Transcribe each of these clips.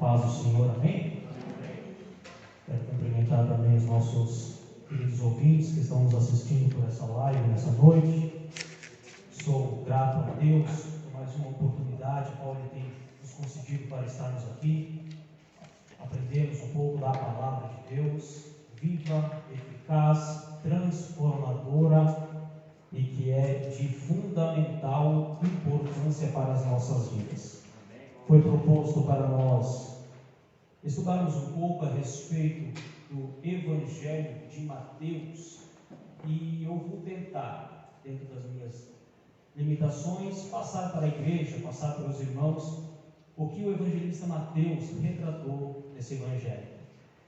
paz do Senhor, amém? Quero cumprimentar também os nossos queridos ouvintes que estão nos assistindo por essa live nessa noite. Sou grato a Deus por mais uma oportunidade que Ele tem nos concedido para estarmos aqui, aprendermos um pouco da palavra de Deus, viva, eficaz, transformadora e que é de fundamental importância para as nossas vidas. Foi proposto para nós estudarmos um pouco a respeito do Evangelho de Mateus e eu vou tentar, dentro das minhas limitações, passar para a igreja, passar para os irmãos o que o evangelista Mateus retratou nesse Evangelho.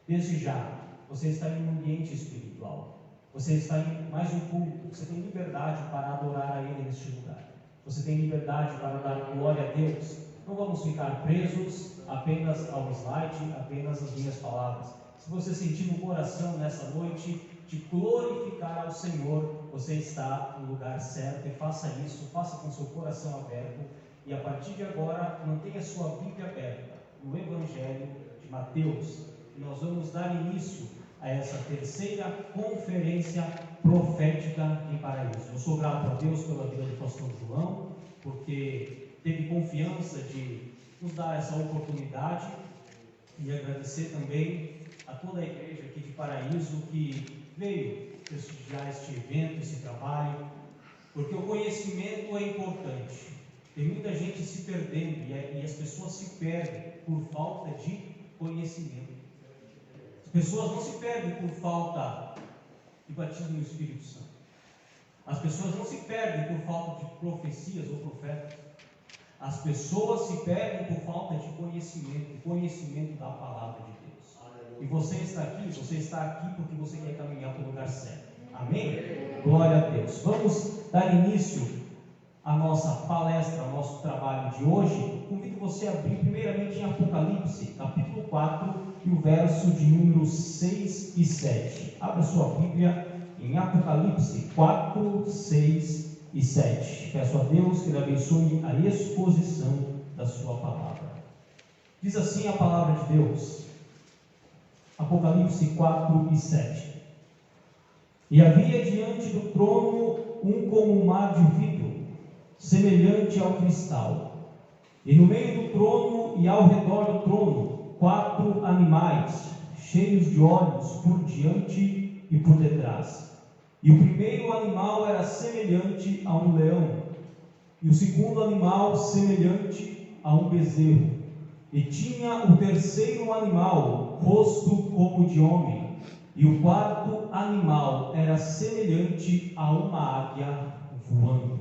Desde já, você está em um ambiente espiritual, você está em mais um culto, você tem liberdade para adorar a Ele neste lugar, você tem liberdade para dar glória a Deus. Não vamos ficar presos apenas ao slide, apenas às minhas palavras. Se você sentir no coração nessa noite de glorificar ao Senhor, você está no lugar certo e faça isso, faça com seu coração aberto e a partir de agora mantenha sua Bíblia aberta no Evangelho de Mateus e nós vamos dar início a essa terceira conferência profética em Paraíso. Eu sou grato a Deus pela vida do pastor João, porque teve confiança de nos dar essa oportunidade e agradecer também a toda a igreja aqui de Paraíso que veio prestigiar este evento, esse trabalho, porque o conhecimento é importante. Tem muita gente se perdendo e as pessoas se perdem por falta de conhecimento. As pessoas não se perdem por falta de batismo no Espírito Santo. As pessoas não se perdem por falta de profecias ou profetas. As pessoas se perdem por falta de conhecimento da palavra de Deus. E você está aqui porque você quer caminhar para o lugar certo. Amém? Glória a Deus. Vamos dar início à nossa palestra, ao nosso trabalho de hoje. Convido você a abrir primeiramente em Apocalipse, capítulo 4, e o verso de número 6 e 7. Abra sua Bíblia em Apocalipse 4, 6 e 7. Peço a Deus que Ele abençoe a exposição da sua palavra. Diz assim a palavra de Deus, Apocalipse 4 e 7. E havia diante do trono um como um mar de vidro, semelhante ao cristal, e no meio do trono e ao redor do trono 4 animais, cheios de olhos por diante e por detrás. E o primeiro animal era semelhante a um leão, e o segundo animal semelhante a um bezerro. E tinha o terceiro animal rosto como de homem, e o quarto animal era semelhante a uma águia voando.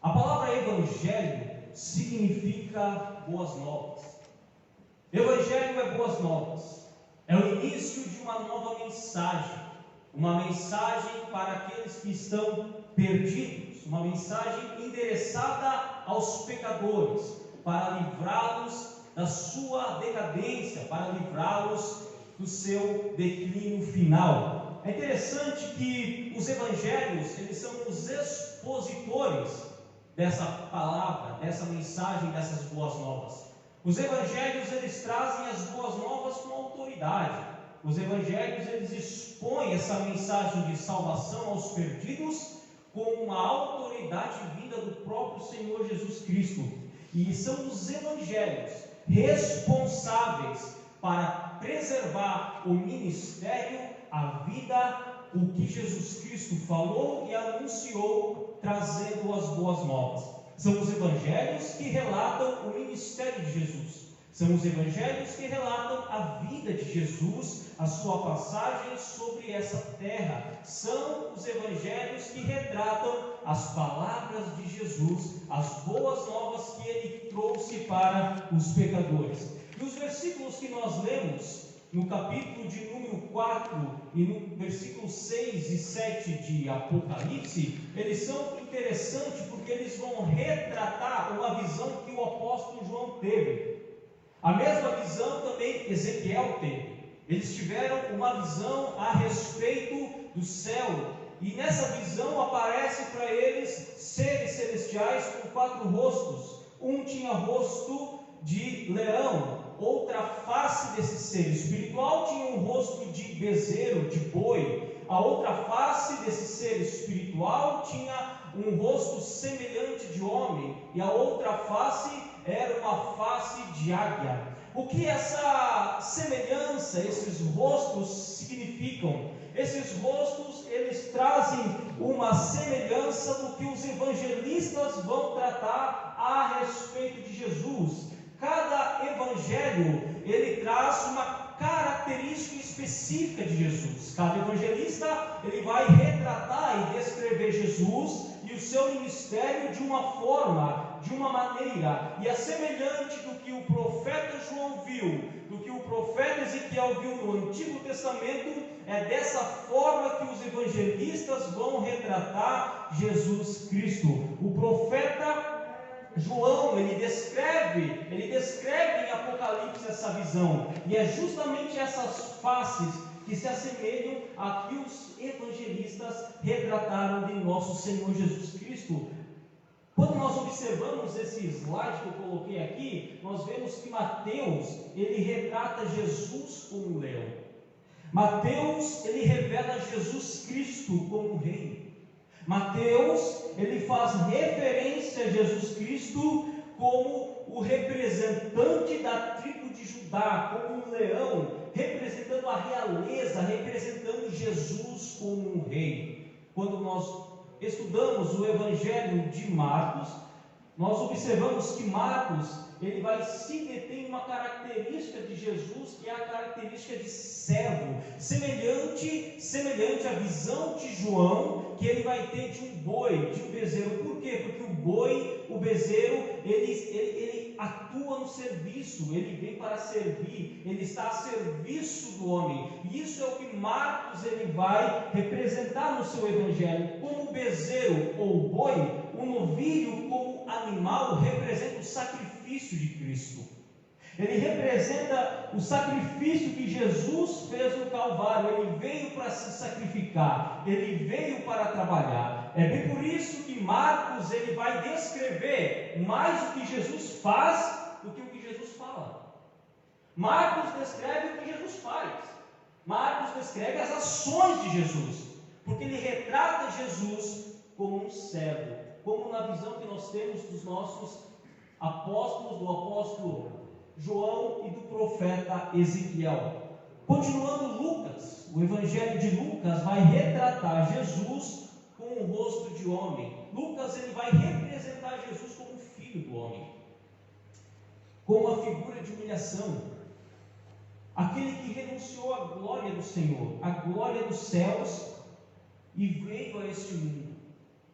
A palavra evangelho significa boas novas. Evangelho é boas novas, é o início de uma nova mensagem, uma mensagem para aqueles que estão perdidos, uma mensagem endereçada aos pecadores, para livrá-los da sua decadência, para livrá-los do seu declínio final. É interessante que os evangelhos, eles são os expositores dessa palavra, dessa mensagem, dessas boas novas. Os evangelhos, eles trazem as boas novas com autoridade. Os evangelhos, eles expõem essa mensagem de salvação aos perdidos com uma autoridade vinda do próprio Senhor Jesus Cristo. E são os evangelhos responsáveis para preservar o ministério, a vida, o que Jesus Cristo falou e anunciou, trazendo as boas novas. São os evangelhos que relatam o ministério de Jesus. São os evangelhos que relatam a vida de Jesus, a sua passagem sobre essa terra. São os evangelhos que retratam as palavras de Jesus, as boas novas que Ele trouxe para os pecadores. E os versículos que nós lemos no capítulo de número 4 e no versículo 6 e 7 de Apocalipse, eles são interessantes porque eles vão retratar uma visão que o apóstolo João teve. A mesma visão também Ezequiel teve. Eles tiveram uma visão a respeito do céu, e nessa visão aparece para eles seres celestiais com 4 rostos. Um tinha rosto de leão, outra face desse ser espiritual tinha um rosto de bezerro, de boi. A outra face desse ser espiritual tinha um rosto semelhante de homem, e a outra face era uma face de águia. O que essa semelhança, esses rostos significam? Esses rostos, eles trazem uma semelhança do que os evangelistas vão tratar a respeito de Jesus. Cada evangelho, ele traz uma característica específica de Jesus. Cada evangelista, ele vai retratar e descrever Jesus e o seu ministério de uma forma, de uma maneira. E é semelhante do que o profeta João viu, do que o profeta Ezequiel viu no Antigo Testamento, é dessa forma que os evangelistas vão retratar Jesus Cristo. O profeta João, ele descreve em Apocalipse essa visão, e é justamente essas faces que se assemelham a que os evangelistas retrataram de nosso Senhor Jesus Cristo. Quando nós observamos esse slide que eu coloquei aqui, nós vemos que Mateus, ele retrata Jesus como um leão. Mateus, ele revela Jesus Cristo como um rei. Mateus, ele faz referência a Jesus Cristo como o representante da tribo de Judá, como um leão, representando a realeza, representando Jesus como um rei. Quando nós estudamos o Evangelho de Marcos, nós observamos que Marcos, ele vai se deter em uma característica de Jesus, que é a característica de servo, semelhante à visão de João, que ele vai ter de um boi, de um bezerro. Por quê? Porque o boi, o bezerro, ele atua no serviço, ele vem para servir, ele está a serviço do homem. E isso é o que Marcos ele vai representar no seu evangelho. Como o bezerro ou o boi, o novilho como animal representa o sacrifício de Cristo. Ele representa o sacrifício que Jesus fez no Calvário. Ele veio para se sacrificar, ele veio para trabalhar. É bem por isso que Marcos ele vai descrever mais o que Jesus faz do que o que Jesus fala. Marcos descreve o que Jesus faz. Marcos descreve as ações de Jesus, porque ele retrata Jesus como um servo, como na visão que nós temos dos nossos apóstolos, do apóstolo João e do profeta Ezequiel. Continuando Lucas, o evangelho de Lucas vai retratar Jesus com o rosto de homem. Lucas ele vai representar Jesus como o filho do homem, como a figura de humilhação, aquele que renunciou à glória do Senhor, à glória dos céus, e veio a este mundo,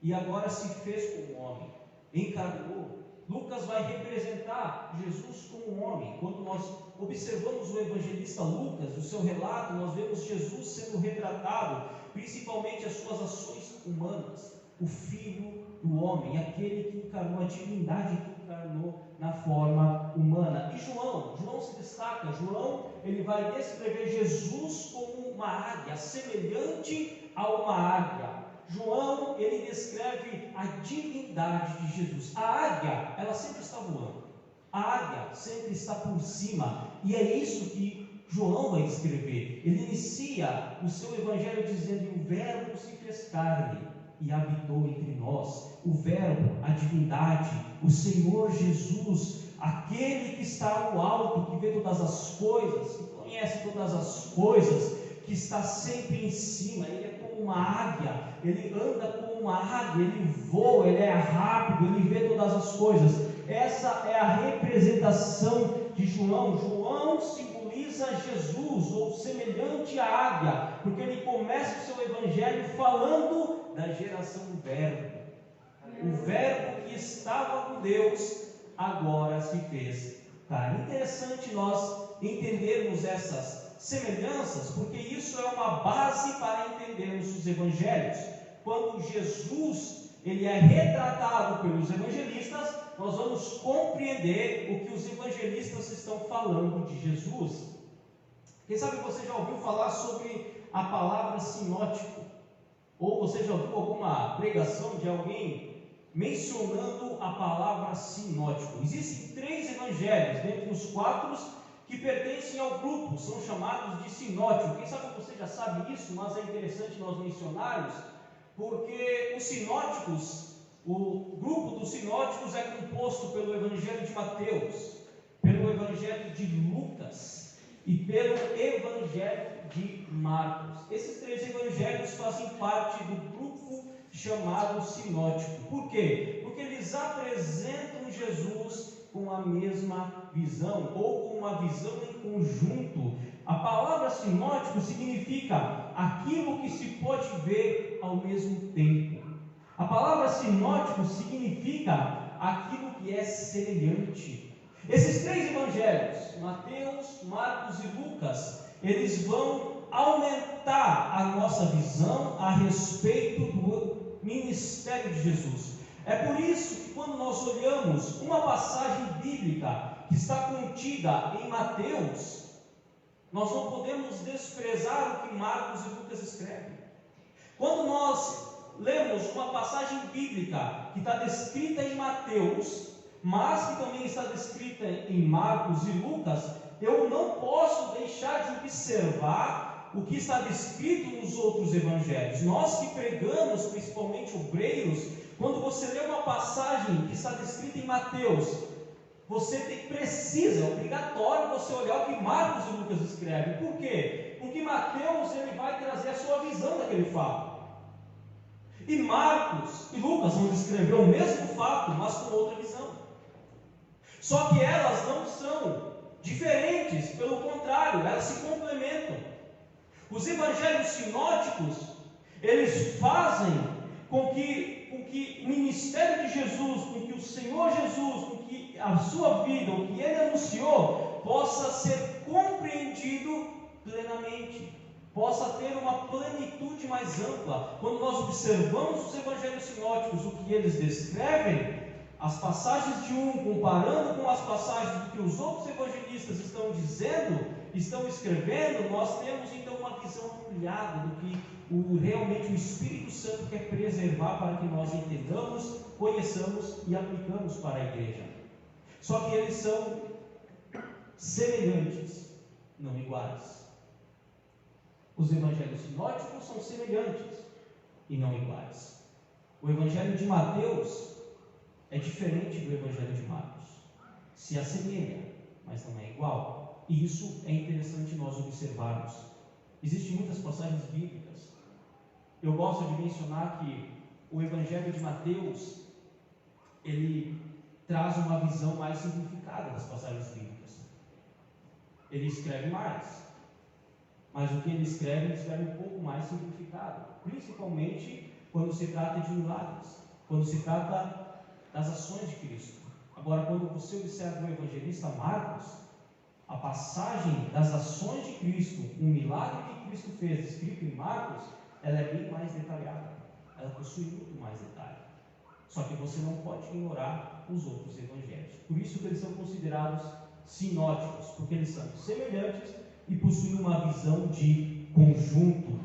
e agora se fez como homem, encarnou. Lucas vai representar Jesus como um homem. Quando nós observamos o evangelista Lucas, o seu relato, nós vemos Jesus sendo retratado, principalmente as suas ações humanas, o Filho do homem, aquele que encarnou, a divindade que encarnou na forma humana. E João se destaca. João ele vai descrever Jesus como uma águia, semelhante a uma águia. João, ele descreve a divindade de Jesus. A águia, ela sempre está voando. A águia sempre está por cima. E é isso que João vai descrever. Ele inicia o seu evangelho dizendo: o verbo se fez carne e habitou entre nós. O verbo, a divindade, o Senhor Jesus, aquele que está no alto, que vê todas as coisas, que conhece todas as coisas, que está sempre em cima. Ele é como uma águia, ele anda como uma águia, ele voa, ele é rápido, ele vê todas as coisas. Essa é a representação de João. João simboliza Jesus, ou semelhante à águia, porque ele começa o seu evangelho falando da geração do Verbo. O Verbo que estava com Deus, agora se fez carne. Interessante nós entendermos essas semelhanças, porque isso é uma base para entendermos os evangelhos. Quando Jesus ele é retratado pelos evangelistas, nós vamos compreender o que os evangelistas estão falando de Jesus. Quem sabe você já ouviu falar sobre a palavra sinótico? Ou você já ouviu alguma pregação de alguém mencionando a palavra sinótico? Existem 3 evangelhos, dentre os 4 que pertencem ao grupo são chamados de sinóticos. Quem sabe você já sabe isso, mas é interessante nós mencionarmos, porque os sinóticos, o grupo dos sinóticos é composto pelo Evangelho de Mateus, pelo Evangelho de Lucas e pelo Evangelho de Marcos. Esses três evangelhos fazem parte do grupo chamado sinótico. Por quê? Porque eles apresentam Jesus com a mesma visão, ou com uma visão em conjunto. A palavra sinótico significa aquilo que se pode ver ao mesmo tempo. A palavra sinótico significa aquilo que é semelhante. Esses três evangelhos, Mateus, Marcos e Lucas, eles vão aumentar a nossa visão a respeito do ministério de Jesus. É por isso que quando nós olhamos uma passagem bíblica que está contida em Mateus, nós não podemos desprezar o que Marcos e Lucas escrevem. Quando nós lemos uma passagem bíblica que está descrita em Mateus, mas que também está descrita em Marcos e Lucas, eu não posso deixar de observar o que está descrito nos outros evangelhos. Nós que pregamos, principalmente obreiros, quando você lê uma passagem que está descrita em Mateus, você precisa, é obrigatório você olhar o que Marcos e Lucas escrevem. Por quê? Porque Mateus ele vai trazer a sua visão daquele fato. E Marcos e Lucas vão descrever o mesmo fato, mas com outra visão. Só que elas não são diferentes, pelo contrário, elas se complementam. Os evangelhos sinóticos, eles fazem com que o ministério de Jesus, com que o Senhor Jesus, com que a sua vida, o que Ele anunciou, possa ser compreendido plenamente, possa ter uma plenitude mais ampla. Quando nós observamos os evangelhos sinóticos, o que eles descrevem, as passagens de um comparando com as passagens do que os outros evangelistas estão dizendo, estão escrevendo, nós temos então uma visão ampliada do que realmente o Espírito Santo quer preservar para que nós entendamos, conheçamos e aplicamos para a igreja. Só que eles são semelhantes, não iguais. Os evangelhos sinóticos são semelhantes e não iguais. O evangelho de Mateus é diferente do evangelho de Marcos. Se assemelha, mas não é igual. E isso é interessante nós observarmos. Existem muitas passagens bíblicas. Eu gosto de mencionar que o evangelho de Mateus, ele traz uma visão mais simplificada das passagens bíblicas. Ele escreve mais, mas o que ele escreve um pouco mais simplificado, principalmente quando se trata de milagres, quando se trata das ações de Cristo. Agora, quando você observa o evangelista Marcos, a passagem das ações de Cristo, um milagre que Cristo fez, escrito em Marcos, ela é bem mais detalhada, ela possui muito mais detalhe. Só que você não pode ignorar os outros evangelhos. Por isso que eles são considerados sinóticos, porque eles são semelhantes e possuem uma visão de conjunto.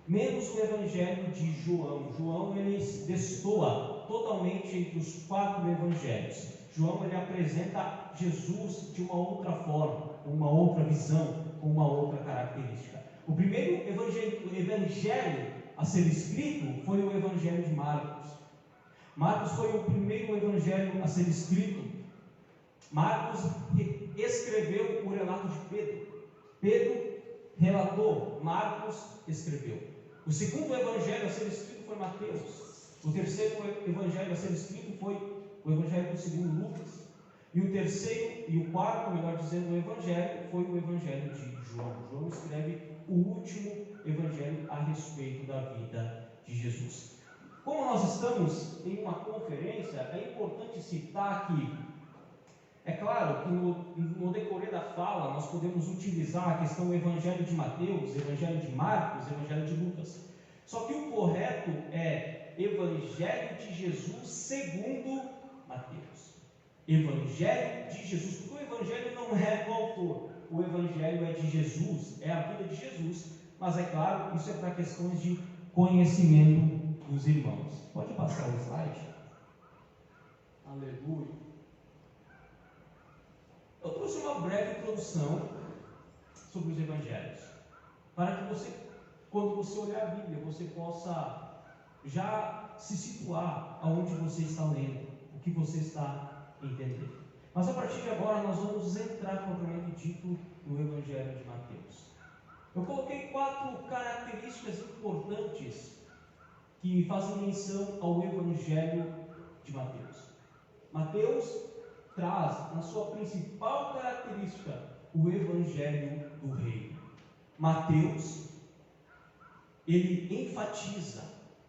Menos o evangelho de João. João ele destoa totalmente entre os 4 evangelhos. João ele apresenta Jesus de uma outra forma, com uma outra visão, com uma outra característica. O primeiro evangelho a ser escrito foi o evangelho de Marcos. Marcos foi o primeiro evangelho a ser escrito. Marcos escreveu o relato de Pedro. Pedro relatou, Marcos escreveu. O segundo evangelho a ser escrito foi Mateus. O terceiro evangelho a ser escrito foi o evangelho do segundo Lucas. E o terceiro e o quarto, melhor dizendo, o evangelho foi o evangelho de João. João escreve o último evangelho a respeito da vida de Jesus. Como nós estamos em uma conferência, é importante citar que, é claro que no decorrer da fala nós podemos utilizar a questão do evangelho de Mateus, evangelho de Marcos, evangelho de Lucas. Só que o correto é evangelho de Jesus segundo Mateus. Evangelho de Jesus, porque o evangelho não é do autor, o evangelho é de Jesus, é a vida de Jesus, mas é claro, isso é para questões de conhecimento dos irmãos. Pode passar o slide? Aleluia. Eu trouxe uma breve introdução sobre os evangelhos, para que você, quando você olhar a Bíblia, você possa já se situar aonde você está lendo, o que você está entendendo. Mas a partir de agora nós vamos entrar propriamente dito no Evangelho de Mateus. Eu coloquei 4 características importantes que fazem menção ao Evangelho de Mateus. Mateus traz na sua principal característica o Evangelho do Reino. Mateus, ele enfatiza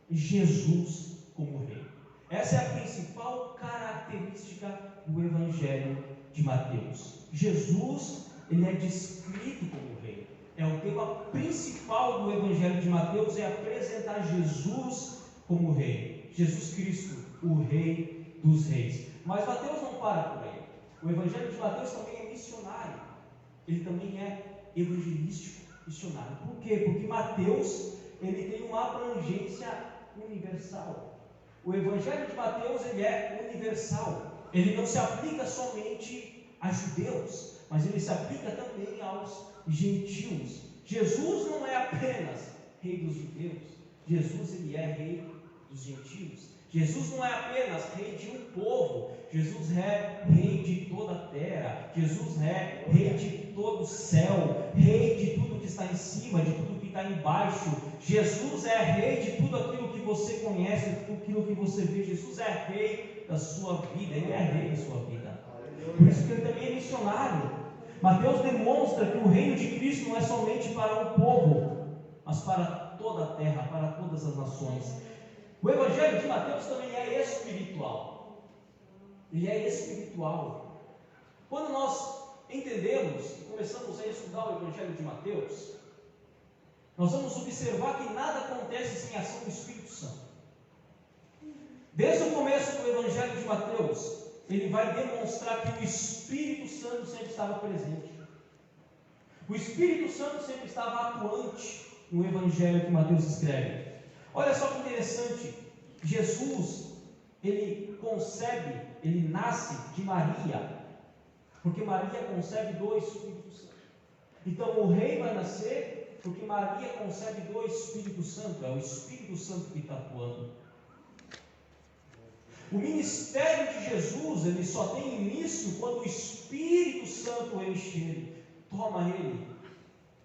Jesus como Rei. Essa é a principal característica do Evangelho de Mateus. Jesus, ele é descrito como Rei. É o tema principal do Evangelho de Mateus, é apresentar Jesus como Rei. Jesus Cristo, o Rei dos Reis. Mas Mateus não para por aí. O Evangelho de Mateus também é missionário. Ele também é evangelístico, missionário. Por quê? Porque Mateus, ele tem uma abrangência universal. O Evangelho de Mateus, ele é universal. Ele não se aplica somente a judeus, mas ele se aplica também aos gentios. Jesus não é apenas Rei dos judeus. Jesus, ele é Rei dos gentios. Jesus não é apenas Rei de um povo. Jesus é Rei de toda a terra. Jesus é Rei de todo o céu, Rei de tudo que está em cima, de tudo que está embaixo. Jesus é Rei de tudo aquilo que você conhece, de tudo aquilo que você vê. Jesus é Rei da sua vida, Ele é Rei da sua vida. Por isso que Ele também é missionário. Mateus demonstra que o reino de Cristo não é somente para um povo, mas para toda a terra, para todas as nações. O Evangelho de Mateus também é espiritual. Ele é espiritual. Quando nós entendemos e começamos a estudar o Evangelho de Mateus, nós vamos observar que nada acontece sem a ação do Espírito Santo. Desde o começo do Evangelho de Mateus, ele vai demonstrar que o Espírito Santo sempre estava presente. O Espírito Santo sempre estava atuante no Evangelho que Mateus escreve. Olha só que interessante, Jesus, ele nasce de Maria, porque Maria concebe do Espírito Santo. Então o rei vai nascer porque Maria concebe do Espírito Santo, é o Espírito Santo que está atuando. O ministério de Jesus, ele só tem início quando o Espírito Santo enche ele, toma ele.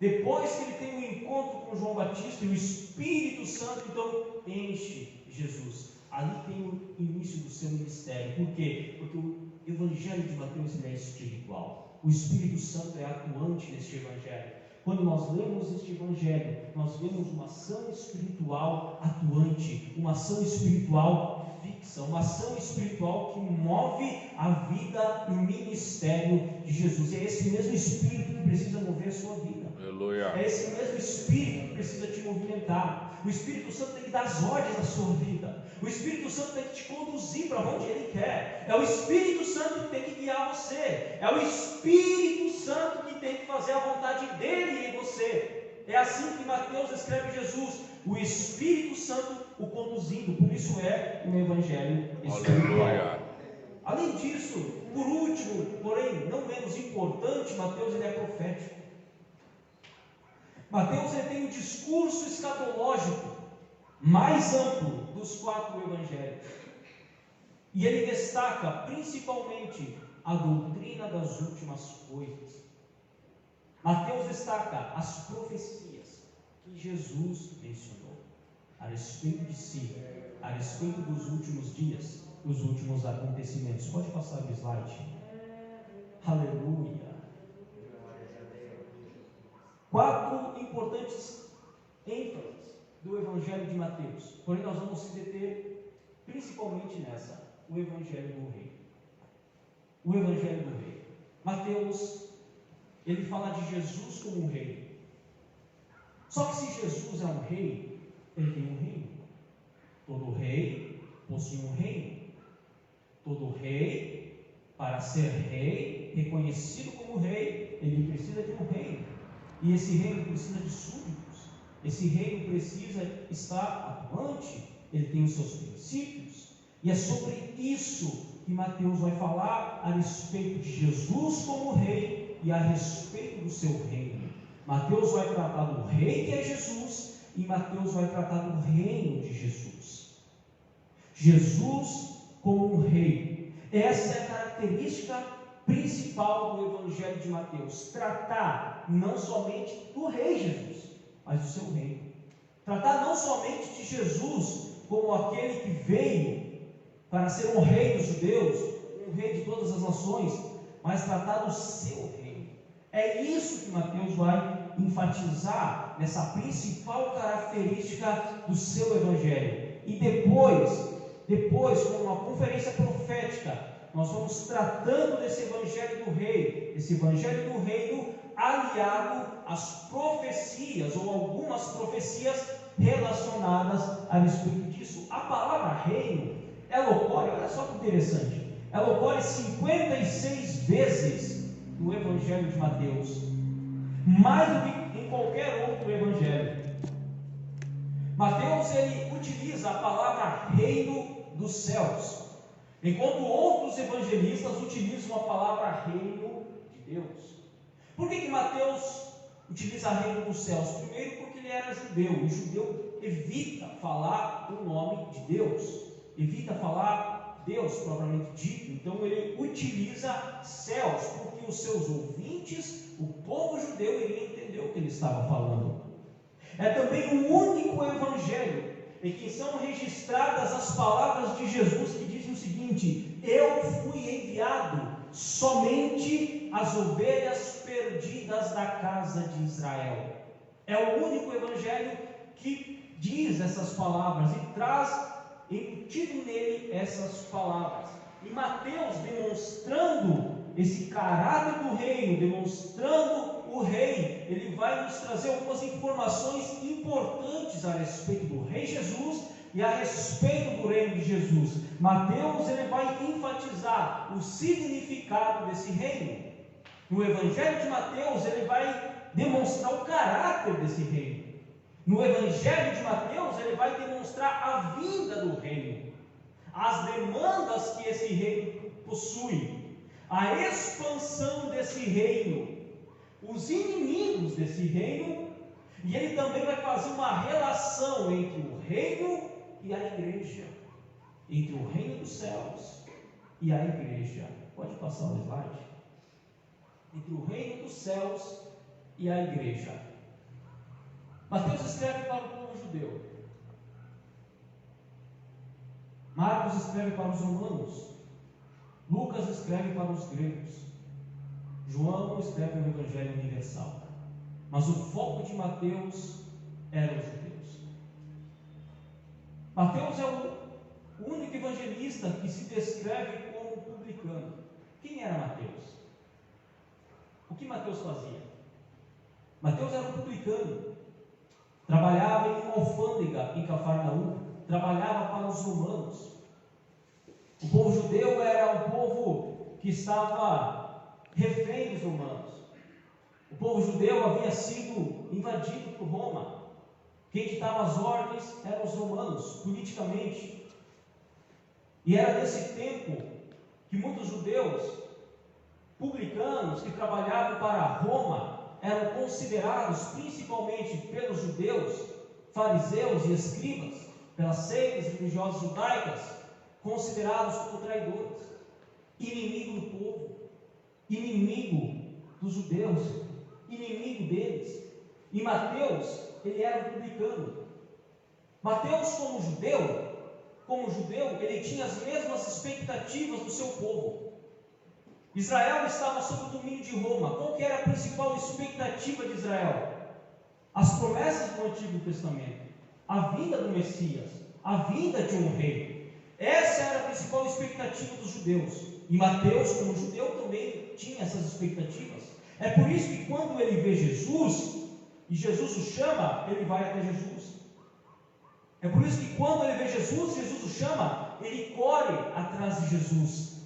Depois que ele tem um encontro com João Batista, e o Espírito Santo então enche Jesus. Ali tem o início do seu ministério. Por quê? Porque o Evangelho de Mateus é espiritual. O Espírito Santo é atuante neste Evangelho. Quando nós lemos este Evangelho, nós vemos uma ação espiritual atuante, uma ação espiritual fixa, uma ação espiritual que move a vida e o ministério de Jesus. E é esse mesmo Espírito que precisa mover a sua vida. Aleluia. É esse mesmo Espírito que precisa te movimentar. O Espírito Santo tem que dar as ordens na sua vida. O Espírito Santo tem que te conduzir para onde Ele quer. É o Espírito Santo que tem que guiar você. É o Espírito Santo que tem que fazer a vontade dEle em você. É assim que Mateus escreve Jesus. O Espírito Santo o conduzindo. Por isso é um evangelho espiritual. Aleluia. Além disso, por último, porém não menos importante, Mateus ele é profético. Mateus ele tem o discurso escatológico mais amplo dos 4 evangelhos. E ele destaca principalmente a doutrina das últimas coisas. Mateus destaca as profecias que Jesus mencionou a respeito de si, a respeito dos últimos dias, dos últimos acontecimentos. Pode passar o slide. Aleluia. 4 importantes ênfases do Evangelho de Mateus. Porém, nós vamos se deter principalmente nessa, o Evangelho do Rei. O Evangelho do Rei. Mateus, ele fala de Jesus como um rei. Só que se Jesus é um rei, ele tem um reino. Todo rei possui um reino. Todo rei, para ser rei, reconhecido como rei, ele precisa de um reino. E esse reino precisa de súditos. Esse reino precisa estar atuante. Ele tem os seus princípios. E é sobre isso que Mateus vai falar a respeito de Jesus como rei e a respeito do seu reino. Mateus vai tratar do rei que é Jesus, e Mateus vai tratar do reino de Jesus. Jesus como um rei. Essa é a característica principal do Evangelho de Mateus. Tratar não somente do rei Jesus, mas do seu reino. Tratar não somente de Jesus como aquele que veio para ser um rei dos judeus, um rei de todas as nações, mas tratar do seu reino. É isso que Mateus vai enfatizar nessa principal característica do seu Evangelho. E depois, com uma conferência profética, nós vamos tratando desse Evangelho do Rei, esse Evangelho do Reino aliado às profecias, ou algumas profecias relacionadas a respeito disso. A palavra reino, ela ocorre, olha só que interessante, ela ocorre 56 vezes no Evangelho de Mateus, mais do que em qualquer outro Evangelho. Mateus, ele utiliza a palavra reino dos céus, enquanto outros evangelistas utilizam a palavra reino de Deus. Por que Mateus utiliza reino dos céus? Primeiro, porque ele era judeu, e o judeu evita falar o nome de Deus, evita falar Deus propriamente dito. Então ele utiliza céus, porque os seus ouvintes, o povo judeu, iria entender o que ele estava falando. É também o único evangelho em que são registradas as palavras de Jesus, que dizem o seguinte: eu fui enviado somente às ovelhas perdidas da casa de Israel. É o único evangelho que diz essas palavras e traz embutido nele essas palavras. E Mateus, demonstrando esse caráter do reino, demonstrando o rei, ele vai nos trazer algumas informações importantes a respeito do rei Jesus e a respeito do reino de Jesus. Mateus, ele vai enfatizar o significado desse reino. No Evangelho de Mateus, ele vai demonstrar o caráter desse reino. No Evangelho de Mateus, ele vai demonstrar a vinda do reino, as demandas que esse reino possui, a expansão desse reino, os inimigos desse reino, e ele também vai fazer uma relação entre o reino e a igreja, entre o reino dos céus e a igreja. Pode passar o slide. Entre o reino dos céus e a igreja. Mateus escreve para o povo judeu, Marcos escreve para os romanos, Lucas escreve para os gregos, João escreve o Evangelho universal. Mas o foco de Mateus eram os judeus. Mateus é o único evangelista que se descreve como publicano. Quem era Mateus? O que Mateus fazia? Mateus era um publicano, trabalhava em uma alfândega em Cafarnaum, trabalhava para os romanos. O povo judeu era um povo que estava refém dos romanos. O povo judeu havia sido invadido por Roma. Quem ditava as ordens eram os romanos, politicamente. E era nesse tempo que muitos judeus, publicanos, que trabalhavam para Roma, eram considerados, principalmente pelos judeus, fariseus e escribas, pelas seitas religiosas judaicas, considerados como traidores, inimigo do povo, inimigo dos judeus, inimigo deles. E Mateus, ele era um publicano. Mateus, como judeu, ele tinha as mesmas expectativas do seu povo. Israel estava sob o domínio de Roma. Qual que era a principal expectativa de Israel? As promessas do Antigo Testamento, a vinda do Messias, a vinda de um rei. Essa era a principal expectativa dos judeus. E Mateus, como judeu, também tinha essas expectativas. É por isso que quando ele vê Jesus, e Jesus o chama, ele vai até Jesus. É por isso que quando ele vê Jesus, Jesus o chama, ele corre atrás de Jesus.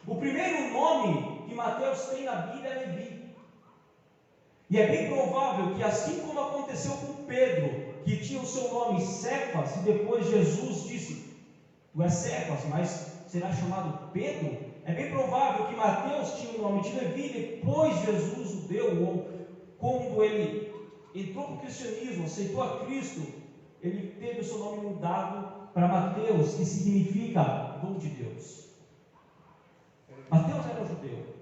O primeiro nome que Mateus tem na Bíblia é Levi. E é bem provável que, assim como aconteceu com Pedro, que tinha o seu nome Cefas, e depois Jesus disse: tu és Cefas, mas será chamado Pedro? É bem provável que Mateus tinha o nome de Levi, depois Jesus o deu, ou quando ele entrou para o cristianismo, aceitou a Cristo, ele teve o seu nome mudado para Mateus, que significa dom de Deus. Mateus era judeu.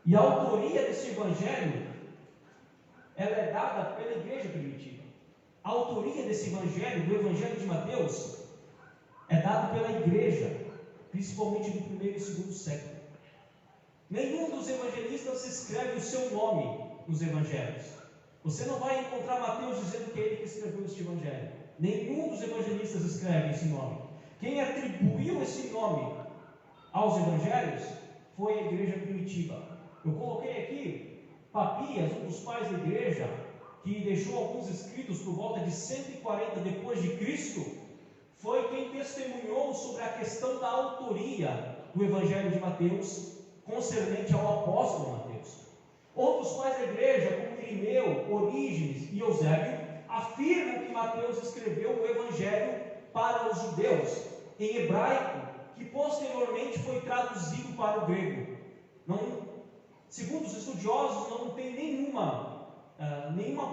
E a autoria desse evangelho, ela é dada pela igreja primitiva. A autoria desse evangelho, do evangelho de Mateus, é dado pela igreja, principalmente do primeiro e segundo século. Nenhum dos evangelistas escreve o seu nome nos evangelhos. Você não vai encontrar Mateus dizendo que é ele que escreveu este evangelho. Nenhum dos evangelistas escreve esse nome. Quem atribuiu esse nome aos evangelhos foi a igreja primitiva. Eu coloquei aqui Papias, um dos pais da igreja, que deixou alguns escritos por volta de 140 depois de Cristo, foi quem testemunhou sobre a questão da autoria do evangelho de Mateus, concernente ao apóstolo Mateus. Outros pais da igreja, como Irineu, Orígenes e Eusébio, afirmam que Mateus escreveu o evangelho para os judeus, em hebraico, que posteriormente foi traduzido para o grego. Segundo os estudiosos, não tem nenhuma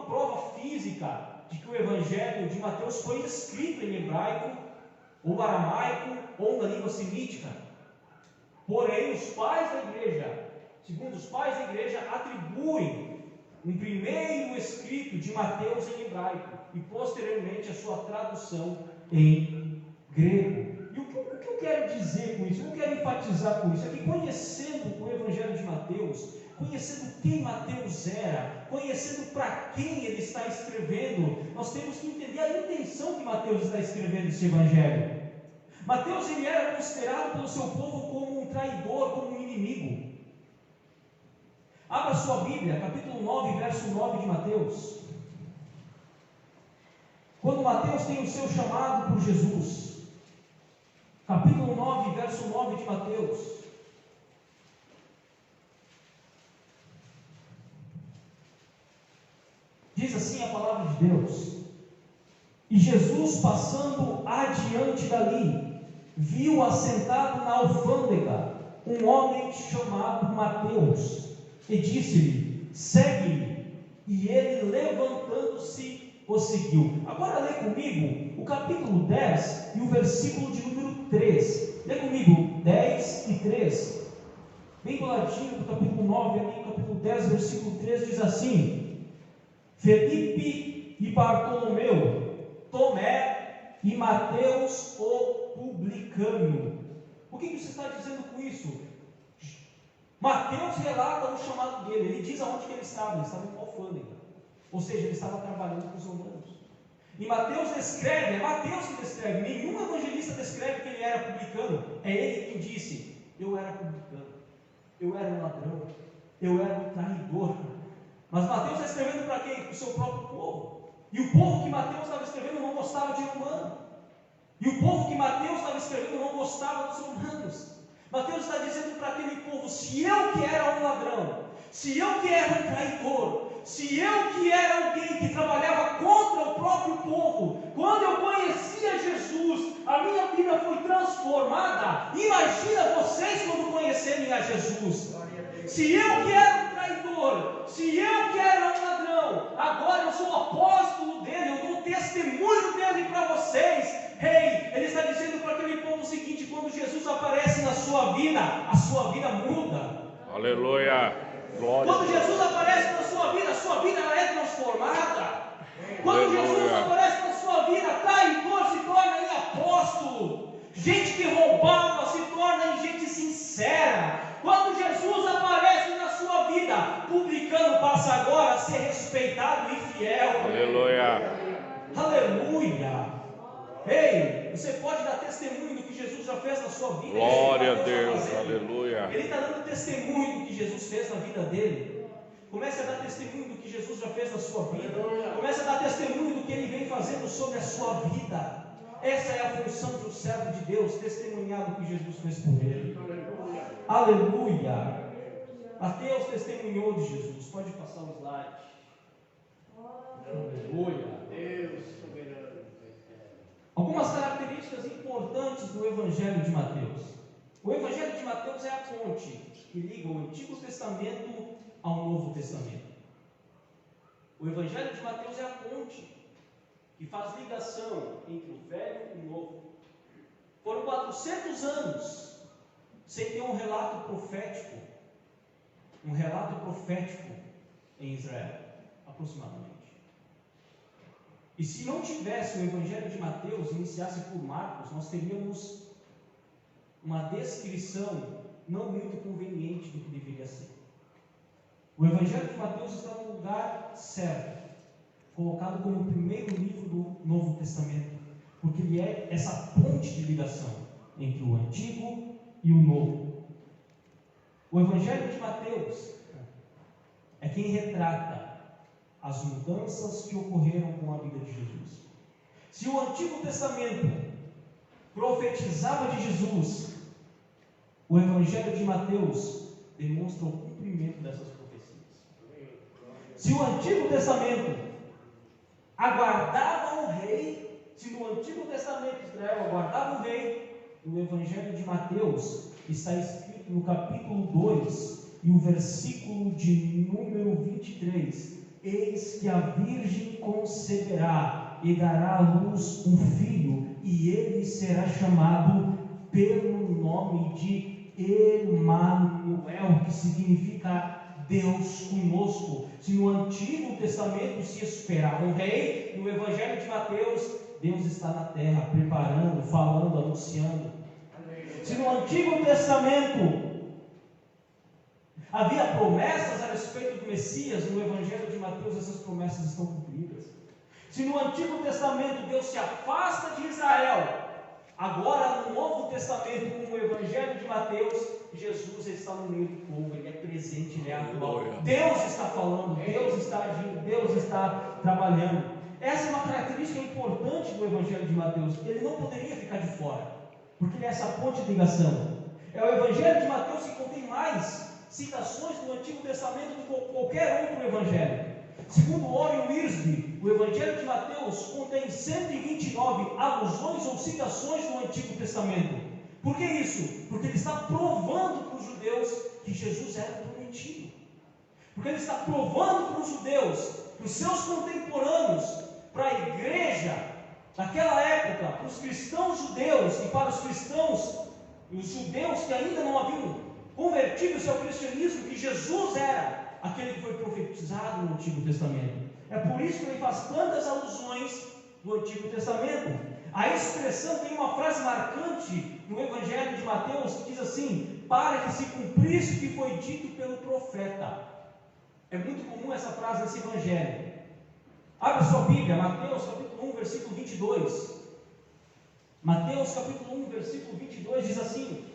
prova física de que o evangelho de Mateus foi escrito em hebraico, ou aramaico, ou na língua semítica. Porém, os pais da igreja, segundo os pais da igreja, atribuem um primeiro escrito de Mateus em hebraico e posteriormente a sua tradução em grego. E o que eu quero dizer com isso? O que eu quero enfatizar com isso é que, conhecendo o evangelho de Mateus, conhecendo quem Mateus era, conhecendo para quem ele está escrevendo, nós temos que entender a intenção que Mateus está escrevendo esse evangelho. Mateus, ele era considerado pelo seu povo como um traidor, como um inimigo. Abra sua Bíblia, capítulo 9, verso 9 de Mateus. Quando Mateus tem o seu chamado por Jesus, capítulo 9, verso 9 de Mateus. Diz assim a palavra de Deus: e Jesus, passando adiante dali, viu assentado na alfândega um homem chamado Mateus, e disse-lhe: segue-me. E ele, levantando-se, o seguiu. Agora lê comigo o capítulo 10 e o versículo de número 3. Lê comigo 10 e 3. Bem coladinho do capítulo 9, ali, capítulo 10, versículo 3, diz assim: Felipe e Bartolomeu, Tomé e Mateus, o publicano. O que você está dizendo com isso? Mateus relata o chamado dele. Ele diz aonde que ele estava em uma alfândega, ou seja, ele estava trabalhando com os romanos. E Mateus descreve, é Mateus que descreve, nenhum evangelista descreve que ele era publicano. É ele quem disse: eu era publicano, eu era um ladrão, eu era um traidor. Mas Mateus está escrevendo para quem? Para o seu próprio povo. E o povo que Mateus estava escrevendo não gostava de romano. E o povo que Mateus estava escrevendo não gostava dos romanos. Mateus está dizendo para aquele povo: se eu que era um ladrão, se eu que era um traidor, se eu que era alguém que trabalhava contra o próprio povo, quando eu conhecia Jesus, a minha vida foi transformada. Imagina vocês quando conhecerem a Jesus. Se eu que era um traidor, se eu que era um ladrão, agora eu sou apóstolo dele, eu dou testemunho dele para vocês. Ele está dizendo para aquele povo o seguinte: quando Jesus aparece na sua vida, a sua vida muda. Aleluia. Glória. Quando Jesus aparece na sua vida ela é transformada. Quando Aleluia. Jesus aparece na sua vida, traidor se torna em apóstolo. Gente que roubava se torna em gente sincera. Quando Jesus aparece na sua vida, publicano passa agora a ser respeitado e fiel. Aleluia. Aleluia. Você pode dar testemunho do que Jesus já fez na sua vida. Glória a Deus. Aleluia. Ele está dando testemunho do que Jesus fez na vida dele. Comece a dar testemunho do que Jesus já fez na sua vida. Comece a dar testemunho do que ele vem fazendo sobre a sua vida. Essa é a função do servo de Deus, testemunhar do que Jesus fez por ele. Aleluia. Mateus testemunhou de Jesus. Pode passar o slide. Aleluia. Deus soberano. Algumas algumas características importantes do Evangelho de Mateus. O Evangelho de Mateus é a ponte que liga o Antigo Testamento ao Novo Testamento. O Evangelho de Mateus é a ponte que faz ligação entre o Velho e o Novo. Foram 400 anos sem ter um relato profético em Israel, aproximadamente. E se não tivesse o Evangelho de Mateus, iniciasse por Marcos, nós teríamos uma descrição não muito conveniente do que deveria ser. O Evangelho de Mateus está no lugar certo, colocado como o primeiro livro do Novo Testamento, porque ele é essa ponte de ligação entre o Antigo e o Novo. O Evangelho de Mateus é quem retrata as mudanças que ocorreram com a vida de Jesus. Se o Antigo Testamento profetizava de Jesus, o Evangelho de Mateus demonstra o cumprimento dessas profecias. Se o Antigo Testamento aguardava um rei, se no Antigo Testamento Israel aguardava um rei, no Evangelho de Mateus está escrito no capítulo 2 e o versículo de número 23: eis que a virgem conceberá e dará à luz um filho, e ele será chamado pelo nome de Emanuel, que significa Deus conosco. Se no Antigo Testamento se esperava um rei, no Evangelho de Mateus, Deus está na terra, preparando, falando, anunciando. Se no Antigo Testamento havia promessas a respeito do Messias, no Evangelho de Mateus essas promessas estão cumpridas. Se no Antigo Testamento Deus se afasta de Israel, agora no Novo Testamento, com o Evangelho de Mateus, Jesus está no meio do povo, ele é presente, ele é atual. Deus está falando, Deus está agindo, Deus está trabalhando. Essa é uma característica importante do Evangelho de Mateus. Ele não poderia ficar de fora, porque ele é essa ponte de ligação. É o Evangelho de Mateus que contém mais citações do Antigo Testamento do que qualquer outro Evangelho. Segundo Warren Wiersbe, o Evangelho de Mateus contém 129 alusões ou citações do Antigo Testamento. Por que isso? Porque ele está provando para os judeus que Jesus era prometido. Porque ele está provando para os judeus, para os seus contemporâneos, para a igreja daquela época, para os cristãos judeus e para os cristãos e os judeus que ainda não haviam convertido-se ao cristianismo, que Jesus era aquele que foi profetizado no Antigo Testamento. É por isso que ele faz tantas alusões no Antigo Testamento. A expressão tem uma frase marcante no Evangelho de Mateus que diz assim: para que se cumprisse o que foi dito pelo profeta. É muito comum essa frase nesse Evangelho. Abre sua Bíblia, Mateus capítulo 1, versículo 22. Mateus capítulo 1, versículo 22 diz assim: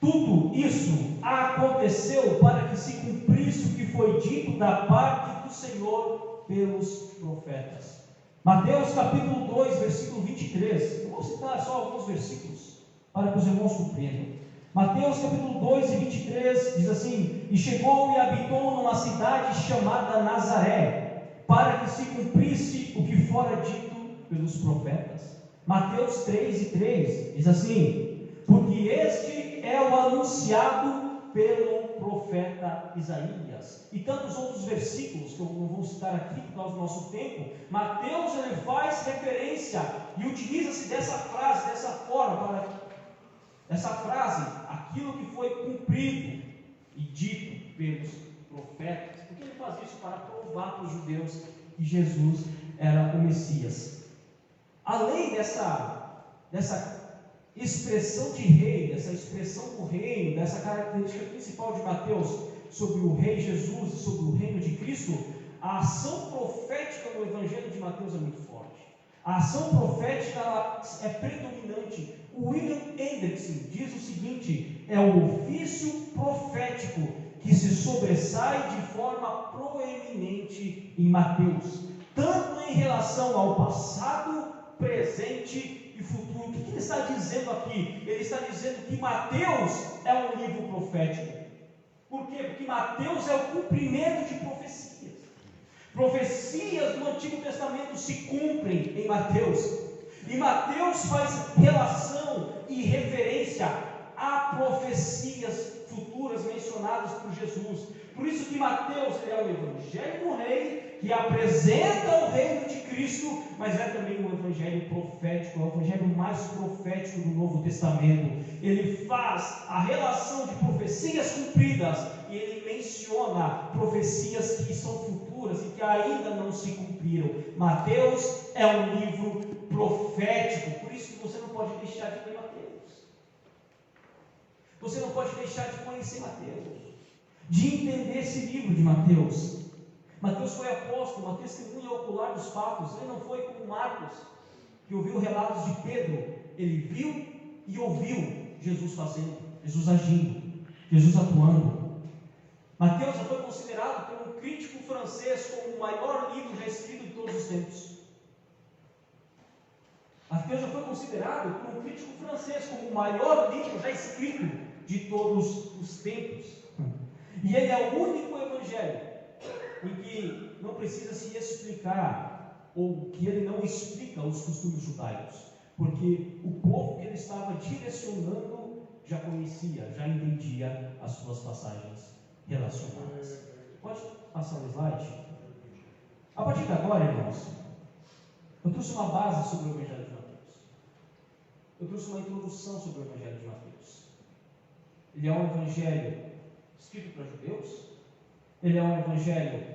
tudo isso aconteceu para que se cumprisse o que foi dito da parte do Senhor pelos profetas. Mateus capítulo 2, versículo 23. Eu vou citar só alguns versículos para que os irmãos compreendam. Mateus capítulo 2 e 23 diz assim: e chegou e habitou numa cidade chamada Nazaré, para que se cumprisse o que fora dito pelos profetas. Mateus 3 e 3 diz assim: porque este é o anunciado pelo profeta Isaías. E tantos outros versículos que eu não vou citar aqui por causa do nosso tempo. Mateus ele faz referência e utiliza-se dessa frase, dessa forma, para essa frase, aquilo que foi cumprido e dito pelos profetas. Por que ele faz isso? Para provar para os judeus que Jesus era o Messias. Além dessa expressão de rei, dessa expressão do reino, dessa característica principal de Mateus sobre o rei Jesus e sobre o reino de Cristo, a ação profética no Evangelho de Mateus é muito forte. A ação profética ela é predominante. O William Hendrickson diz o seguinte: é o ofício profético que se sobressai de forma proeminente em Mateus, tanto em relação ao passado, presente e futuro. O que ele está dizendo aqui? Ele está dizendo que Mateus é um livro profético. Por quê? Porque Mateus é o cumprimento de profecias. Profecias do Antigo Testamento se cumprem em Mateus. E Mateus faz relação e referência a profecias futuras mencionadas por Jesus. Por isso que Mateus é o evangelho do rei, que apresenta o reino de Cristo, mas é também um evangelho profético, é o evangelho mais profético do Novo Testamento. Ele faz a relação de profecias cumpridas e ele menciona profecias que são futuras e que ainda não se cumpriram. Mateus é um livro profético, por isso que você não pode deixar de ler Mateus. Você não pode deixar de conhecer Mateus, de entender esse livro de Mateus. Mateus foi apóstolo, uma testemunha ocular dos fatos. Ele não foi como Marcos, que ouviu relatos de Pedro. Ele viu e ouviu Jesus fazendo, Jesus agindo, Jesus atuando. Mateus já foi considerado por um crítico francês como o maior livro já escrito de todos os tempos. Mateus já foi considerado por um crítico francês como o maior livro já escrito de todos os tempos. E ele é o único evangelho em que não precisa se explicar, ou que ele não explica os costumes judaicos, porque o povo que ele estava direcionando já conhecia, já entendia as suas passagens relacionadas. Pode passar o slide? A partir de agora, irmãos, eu trouxe uma base sobre o Evangelho de Mateus. Eu trouxe uma introdução sobre o Evangelho de Mateus. Ele é um evangelho escrito para judeus. Ele é um evangelho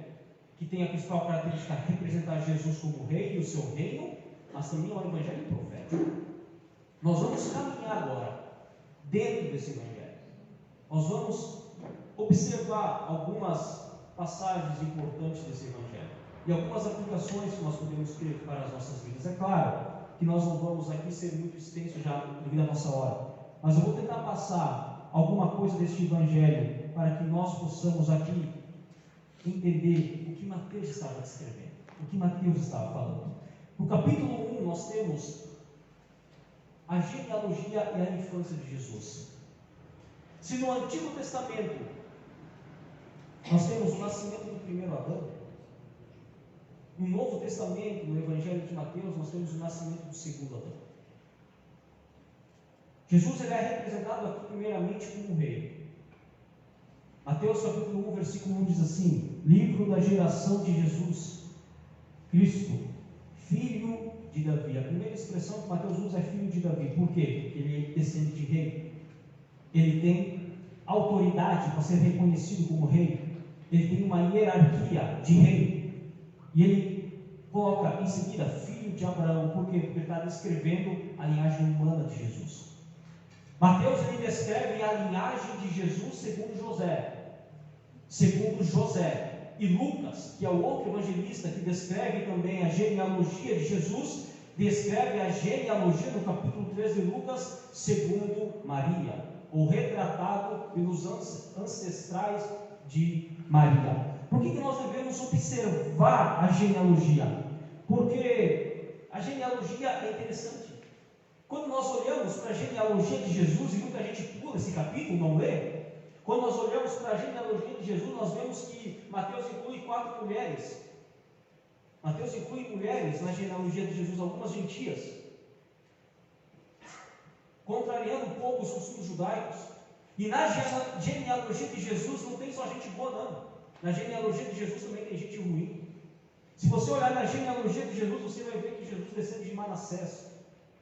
que tem a principal característica de representar Jesus como rei e o seu reino, mas também é um evangelho profético. Nós vamos caminhar agora dentro desse evangelho. Nós vamos observar algumas passagens importantes desse evangelho e algumas aplicações que nós podemos ter para as nossas vidas. É claro que nós não vamos aqui ser muito extensos já devido à nossa hora, mas eu vou tentar passar alguma coisa deste evangelho para que nós possamos aqui entender o que Mateus estava descrevendo, o que Mateus estava falando. No capítulo 1 nós temos a genealogia e a infância de Jesus. Se no Antigo Testamento nós temos o nascimento do primeiro Adão, no Novo Testamento, no Evangelho de Mateus, nós temos o nascimento do segundo Adão. Jesus ele é representado aqui primeiramente como rei. Mateus capítulo 1, versículo 1 diz assim: livro da geração de Jesus Cristo, filho de Davi. A primeira expressão que Mateus usa é filho de Davi. Por quê? Porque ele é descendente de rei. Ele tem autoridade para ser reconhecido como rei. Ele tem uma hierarquia de rei. E ele coloca em seguida filho de Abraão. Por quê? Porque ele está descrevendo a linhagem humana de Jesus. Mateus ele descreve a linhagem de Jesus segundo José. E Lucas, que é o outro evangelista que descreve também a genealogia de Jesus, descreve a genealogia no capítulo 3 de Lucas segundo Maria, ou retratado pelos ancestrais de Maria. Por que nós devemos observar a genealogia? Porque a genealogia é interessante. Quando nós olhamos para a genealogia de Jesus, e muita gente pula esse capítulo, não lê. Quando nós olhamos para a genealogia de Jesus, nós vemos que Mateus inclui 4 mulheres. Mateus inclui mulheres na genealogia de Jesus, algumas gentias, contrariando um pouco os costumes judaicos. E na genealogia de Jesus não tem só gente boa, não. Na genealogia de Jesus também tem gente ruim. Se você olhar na genealogia de Jesus, você vai ver que Jesus descende de Manassés,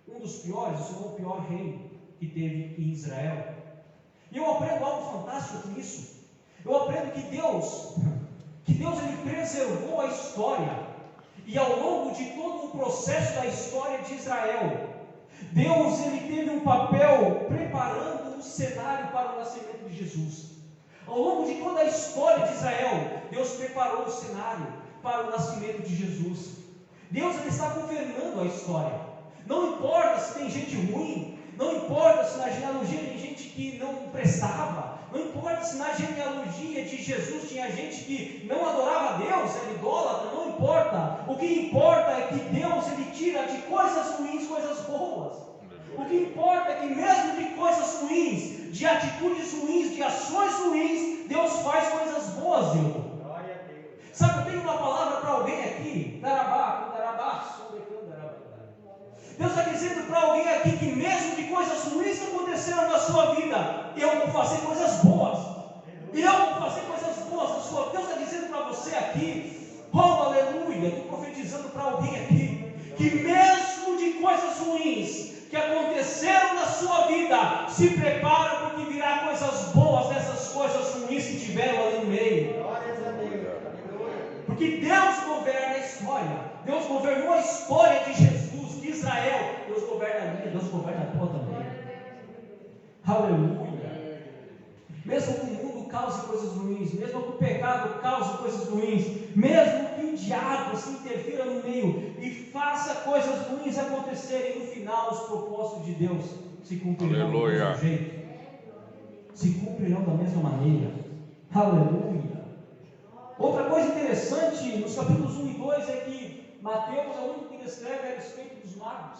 um dos piores, se não o pior rei que teve em Israel. E eu aprendo algo fantástico com isso. Eu aprendo que Deus ele preservou a história. E ao longo de todo o processo da história de Israel, Deus ele teve um papel preparando o cenário para o nascimento de Jesus. Ao longo de toda a história de Israel, Deus preparou o cenário para o nascimento de Jesus. Deus ele está governando a história. Não importa se tem gente ruim, não importa se na genealogia tem gente que não prestava, não importa se na genealogia de Jesus tinha gente que não adorava a Deus, era idólatra, não importa. O que importa é que Deus ele tira de coisas ruins coisas boas. O que importa é que mesmo de coisas ruins, de atitudes ruins, de ações ruins, Deus faz coisas boas, irmão. Sabe, eu tenho uma palavra para alguém aqui, Deus está dizendo para alguém aqui que mesmo que coisas ruins aconteceram na sua vida, eu vou fazer coisas boas. Eu vou fazer coisas boas na sua vida. Deus está dizendo para você aqui, oh aleluia, estou profetizando para alguém aqui, que mesmo de coisas ruins que aconteceram na sua vida, se prepara porque virá coisas boas dessas coisas ruins que tiveram ali no meio. Porque Deus governa a história. Deus governou a história de Jesus, de Israel. Deus governa a minha, Deus governa a tua também. Aleluia. Mesmo que o mundo cause coisas ruins, mesmo que o pecado cause coisas ruins, mesmo que o diabo se interfira no meio e faça coisas ruins acontecerem, no final os propósitos de Deus se cumprirão do mesmo jeito, se cumprirão da mesma maneira. Aleluia. Outra coisa interessante nos capítulos 1 e 2 é que Mateus é o único que descreve a respeito dos magos.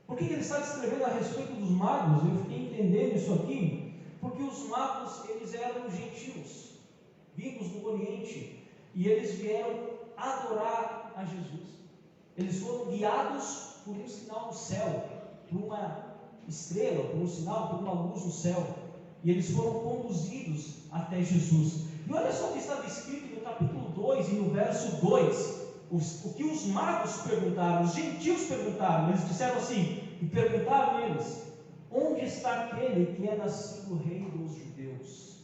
Por que ele está descrevendo a respeito dos magos? Eu fiquei entendendo isso aqui, porque os magos, eles eram gentios, vindos do Oriente, e eles vieram adorar a Jesus. Eles foram guiados por um sinal no céu, por uma estrela, por um sinal, por uma luz no céu, e eles foram conduzidos até Jesus. E olha só o que estava escrito no capítulo 2 e no verso 2, o que os magos perguntaram, os gentios perguntaram, eles disseram assim, e perguntaram eles, onde está aquele que é nascido rei dos judeus?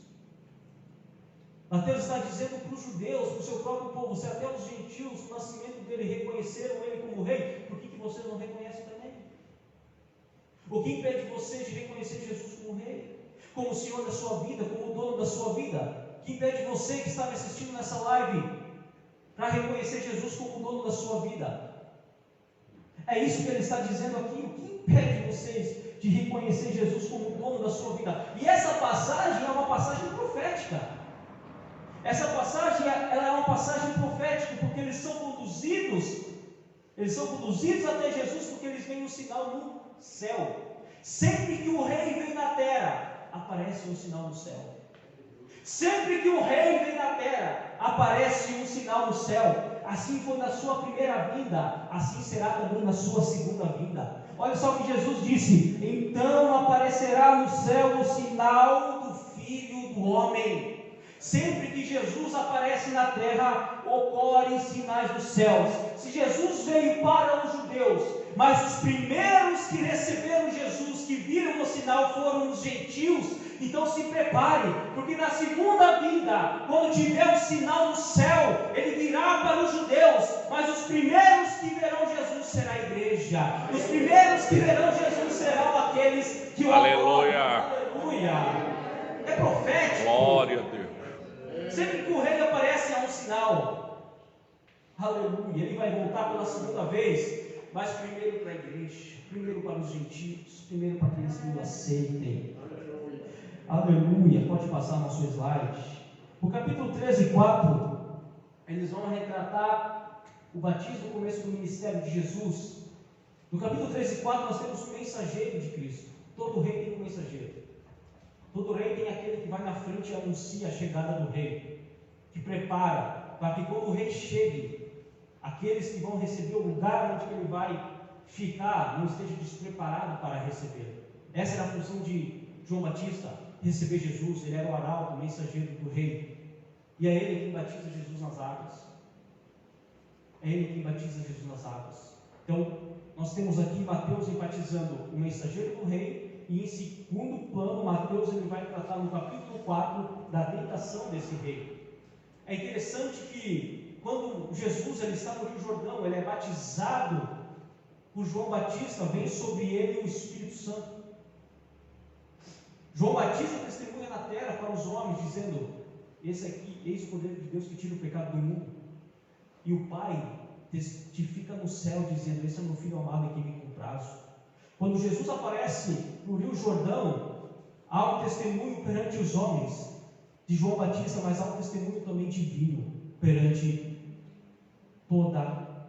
Mateus está dizendo para os judeus, para o seu próprio povo, se até os gentios, no nascimento dele, reconheceram ele como rei, por que você não reconhece também? O que impede você de reconhecer Jesus como rei? Como o Senhor da sua vida, como o dono da sua vida? O que impede você que está me assistindo nessa live para reconhecer Jesus como o dono da sua vida? É isso que ele está dizendo aqui. O que impede vocês de reconhecer Jesus como o dono da sua vida? E essa passagem é uma passagem profética. Essa passagem ela é uma passagem profética, porque eles são conduzidos até Jesus, porque eles veem um sinal no céu. Sempre que o rei vem na terra, aparece um sinal no céu. Sempre que o rei vem na terra, aparece um sinal no céu. Assim foi na sua primeira vinda, assim será também na sua segunda vinda. Olha só o que Jesus disse: então aparecerá no céu o sinal do Filho do Homem. Sempre que Jesus aparece na terra, ocorrem sinais dos céus. Se Jesus veio para os judeus, mas os primeiros que receberam Jesus, que viram o sinal, foram os gentios. Então se prepare, porque na segunda vinda, quando tiver um sinal no céu, ele virá para os judeus, mas os primeiros que verão Jesus será a igreja. Os primeiros que verão Jesus serão aqueles que o Aleluia. Aleluia. É profético. Glória a Deus. Sempre que o rei aparece, há um sinal. Aleluia. Ele vai voltar pela segunda vez, mas primeiro para a igreja, primeiro para os gentios, primeiro para aqueles que o aceitem. Aleluia. Pode passar no seu slide. No capítulo 13 e 4, eles vão retratar o batismo, o começo do ministério de Jesus. No capítulo 13 e 4, nós temos o mensageiro de Cristo. Todo rei tem um mensageiro. Todo rei tem aquele que vai na frente e anuncia a chegada do rei, que prepara, para que quando o rei chegue, aqueles que vão receber o lugar onde ele vai ficar, não esteja despreparado para receber. Essa era a função de João Batista, receber Jesus. Ele era o arauto, o mensageiro do rei, e é ele quem batiza Jesus nas águas. É ele quem batiza Jesus nas águas. Então, nós temos aqui Mateus enfatizando o mensageiro do rei, e em segundo plano, Mateus ele vai tratar no capítulo 4 da tentação desse rei. É interessante que quando Jesus ele está no Rio Jordão, ele é batizado por João Batista, vem sobre ele o Espírito Santo. João Batista testemunha na terra para os homens, dizendo: esse aqui, eis o poder de Deus que tira o pecado do mundo. E o Pai testifica no céu, dizendo: esse é meu filho amado em quem me comprazo. Quando Jesus aparece no Rio Jordão, há um testemunho perante os homens de João Batista, mas há um testemunho também divino perante toda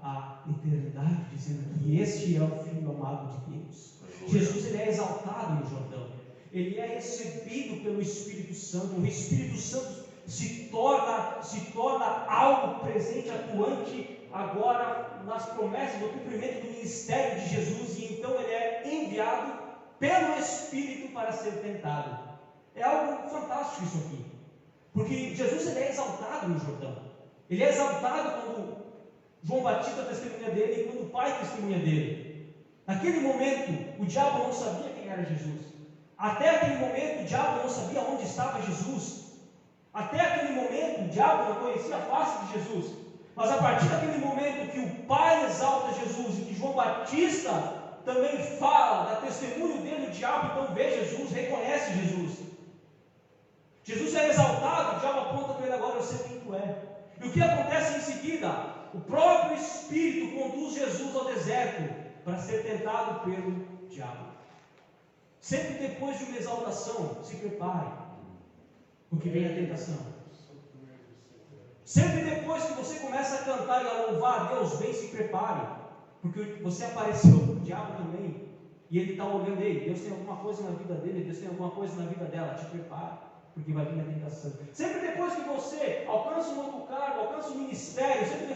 a eternidade, dizendo que este é o Filho amado de Deus. Jesus ele é exaltado no Jordão, ele é recebido pelo Espírito Santo. O Espírito Santo se torna algo presente, atuante agora nas promessas do cumprimento do ministério de Jesus, e então ele é enviado pelo Espírito para ser tentado. É algo fantástico isso aqui, porque Jesus ele é exaltado no Jordão, ele é exaltado quando João Batista testemunha dele e quando o Pai testemunha dele. Naquele momento o diabo não sabia quem era Jesus, até aquele momento o diabo não sabia onde estava Jesus, até aquele momento o diabo não conhecia a face de Jesus, mas a partir daquele momento que o Pai exalta Jesus e que João Batista também fala, dá testemunho dele, o diabo então vê Jesus, reconhece Jesus. Jesus é exaltado, o diabo aponta para ele: agora eu sei quem tu é. E o que acontece em seguida? O próprio Espírito conduz Jesus ao deserto para ser tentado pelo diabo. Sempre depois de uma exaltação, se prepare, porque vem a tentação. Sempre depois que você começa a cantar e a louvar a Deus, bem, se prepare, porque você apareceu para o diabo também, e ele está olhando: ei, Deus tem alguma coisa na vida dele, Deus tem alguma coisa na vida dela, te prepare, porque vai vir a tentação. Sempre depois que você alcança um outro cargo, alcança um ministério, sempre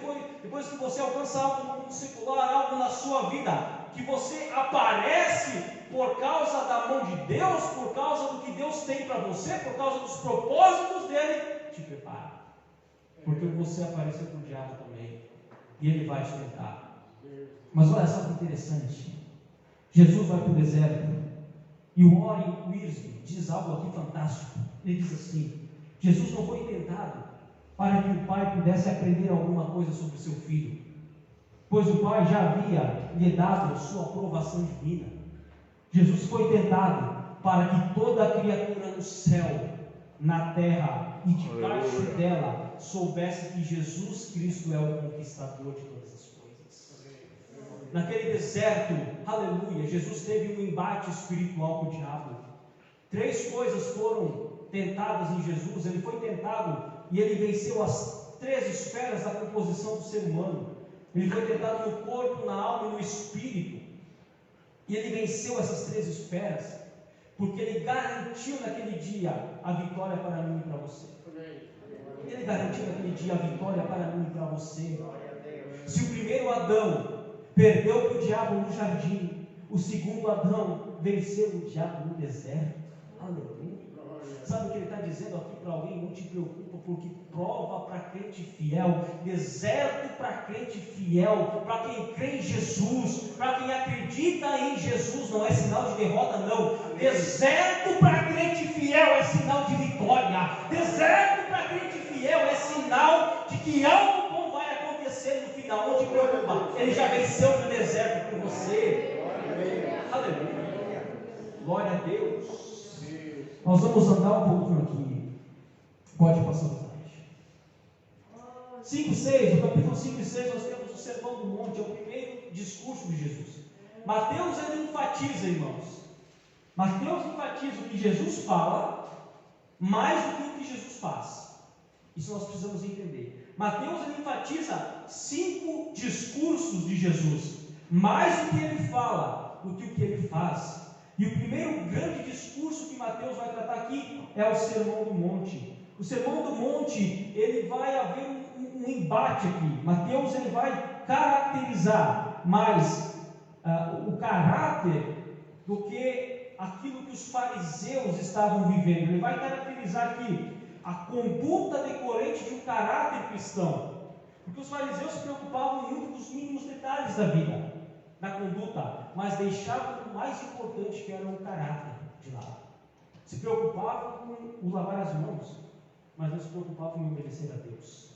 depois que você alcança algo no mundo secular, algo na sua vida, que você aparece por causa da mão de Deus, por causa do que Deus tem para você, por causa dos propósitos dele, te prepare, porque você apareceu para o diabo também, e ele vai te tentar. Mas olha só que interessante, Jesus vai para o deserto, e o Warren Wiersbe diz algo aqui fantástico. Ele diz assim: Jesus não foi tentado para que o Pai pudesse aprender alguma coisa sobre o seu filho, pois o Pai já havia lhe dado a sua aprovação divina. Jesus foi tentado para que toda criatura no céu, na terra e debaixo dela soubesse que Jesus Cristo é o conquistador de todas as coisas. Naquele deserto, aleluia, Jesus teve um embate espiritual com o diabo. 3 coisas foram tentadas em Jesus. Ele foi tentado e ele venceu as 3 esferas da composição do ser humano. Ele foi tentado no corpo, na alma e no espírito. E ele venceu essas 3 esferas, porque ele garantiu naquele dia a vitória para mim e para você. Ele garantiu naquele dia a vitória para mim e para você. Se o primeiro Adão perdeu para o diabo no jardim, o segundo Adão venceu o diabo no deserto. Aleluia. Sabe o que ele está dizendo aqui para alguém? Não te preocupa, porque prova para crente fiel, deserto para crente fiel, para quem crê em Jesus, para quem acredita em Jesus, não é sinal de derrota, não. Deserto para crente fiel é sinal de vitória. Deserto para crente fiel é sinal de que algo bom vai acontecer no final. Não te preocupa, ele já venceu no deserto por você. Aleluia. Glória a Deus. Nós vamos andar um pouquinho aqui. Pode passar o slide. 5 e 6, no capítulo 5 e 6 nós temos o Sermão do Monte, é o primeiro discurso de Jesus. Mateus ele enfatiza, irmãos. Mateus enfatiza o que Jesus fala mais do que o que Jesus faz. Isso nós precisamos entender. Mateus ele enfatiza 5 discursos de Jesus, mais do que ele fala do que o que ele faz. E o primeiro grande discurso que Mateus vai tratar aqui é o Sermão do Monte. O Sermão do Monte, ele vai haver um embate aqui. Mateus ele vai caracterizar mais o caráter do que aquilo que os fariseus estavam vivendo. Ele vai caracterizar aqui a conduta decorrente de um caráter cristão. Porque os fariseus se preocupavam muito com os mínimos detalhes da vida, da conduta, mas deixavam o mais importante, que era o caráter, de lado. Se preocupavam com lavar as mãos, mas não se preocupavam em obedecer a Deus.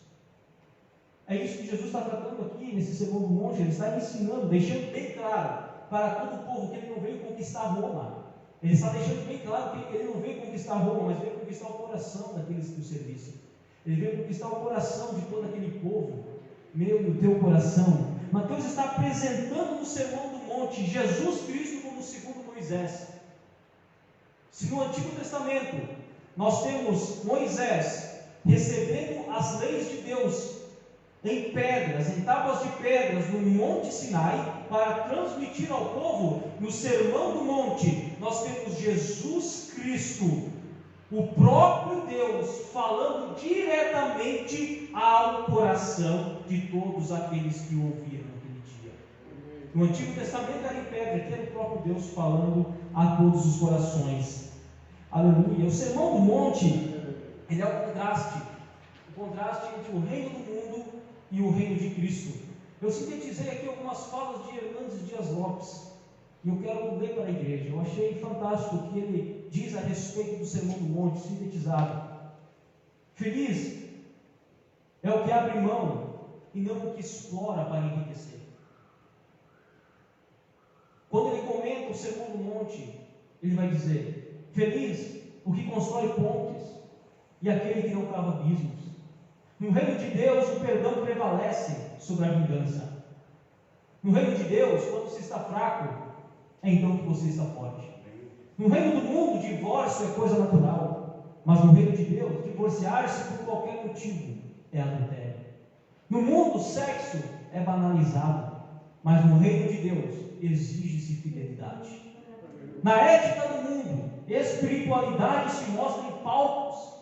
É isso que Jesus está tratando aqui nesse Sermão do Monte. Ele está ensinando, deixando bem claro para todo o povo que ele não veio conquistar Roma. Ele está deixando bem claro que ele não veio conquistar Roma, mas veio conquistar o coração daqueles que o servissem. Ele veio conquistar o coração de todo aquele povo, meu e o teu coração. Mateus está apresentando no Sermão do Monte Jesus Cristo como o segundo Moisés. Se no Antigo Testamento nós temos Moisés recebendo as leis de Deus em pedras, em tábuas de pedras, no Monte Sinai, para transmitir ao povo, no Sermão do Monte, nós temos Jesus Cristo O próprio Deus falando diretamente ao coração de todos aqueles que o ouviram naquele dia. No Antigo Testamento era em pedra, aqui era o próprio Deus falando a todos os corações. Aleluia. O Sermão do Monte, ele é o contraste entre o reino do mundo e o reino de Cristo. Eu sintetizei aqui algumas falas de Hernandes Dias Lopes, e eu quero ler para a igreja. Eu achei fantástico o que ele diz a respeito do Sermão do Monte, sintetizado. Feliz é o que abre mão e não o que explora para enriquecer. Quando ele comenta o Sermão do Monte, ele vai dizer: feliz o que constrói pontes e aquele que não cava abismos. No reino de Deus, o perdão prevalece sobre a vingança. No reino de Deus, quando você está fraco, é então que você está forte. No reino do mundo, o divórcio é coisa natural. Mas no reino de Deus, divorciar-se por qualquer motivo é adultério. No mundo, o sexo é banalizado. Mas no reino de Deus, exige-se fidelidade. Na ética do mundo, espiritualidade se mostra em palcos,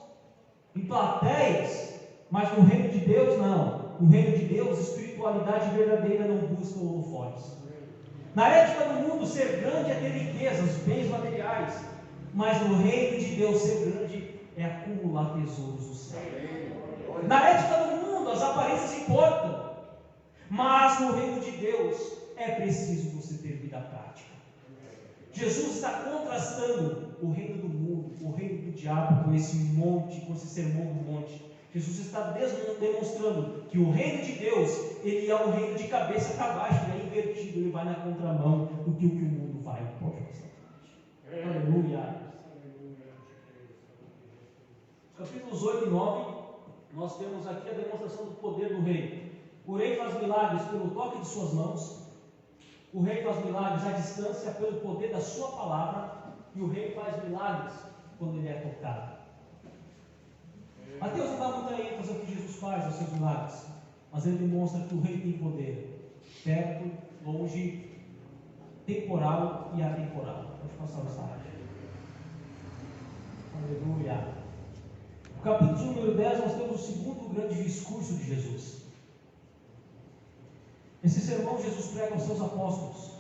em plateias. Mas no reino de Deus, não. No reino de Deus, espiritualidade verdadeira não busca holofotes. Na ética do mundo, ser grande é ter riquezas, bens materiais. Mas no reino de Deus, ser grande é acumular tesouros do céu. Na ética do mundo, as aparências importam. Mas no reino de Deus, é preciso você ter vida prática. Jesus está contrastando o reino do mundo, o reino do diabo, com esse monte, com esse sermão do monte. Jesus está demonstrando que o reino de Deus, ele é um reino de cabeça para baixo, ele é invertido, ele vai na contramão do que o mundo vai. Pode passar. Aleluia. Capítulos 8 e 9, nós temos aqui a demonstração do poder do rei. O rei faz milagres pelo toque de suas mãos, o rei faz milagres à distância pelo poder da sua palavra, e o rei faz milagres quando ele é tocado. Mateus não dá muita ênfase ao que Jesus faz, aos seus milagres, mas ele demonstra que o rei tem poder, perto, longe, temporal e atemporal. Pode passar o slide. Aleluia. No capítulo número 10, nós temos o segundo grande discurso de Jesus. Esse sermão Jesus prega aos seus apóstolos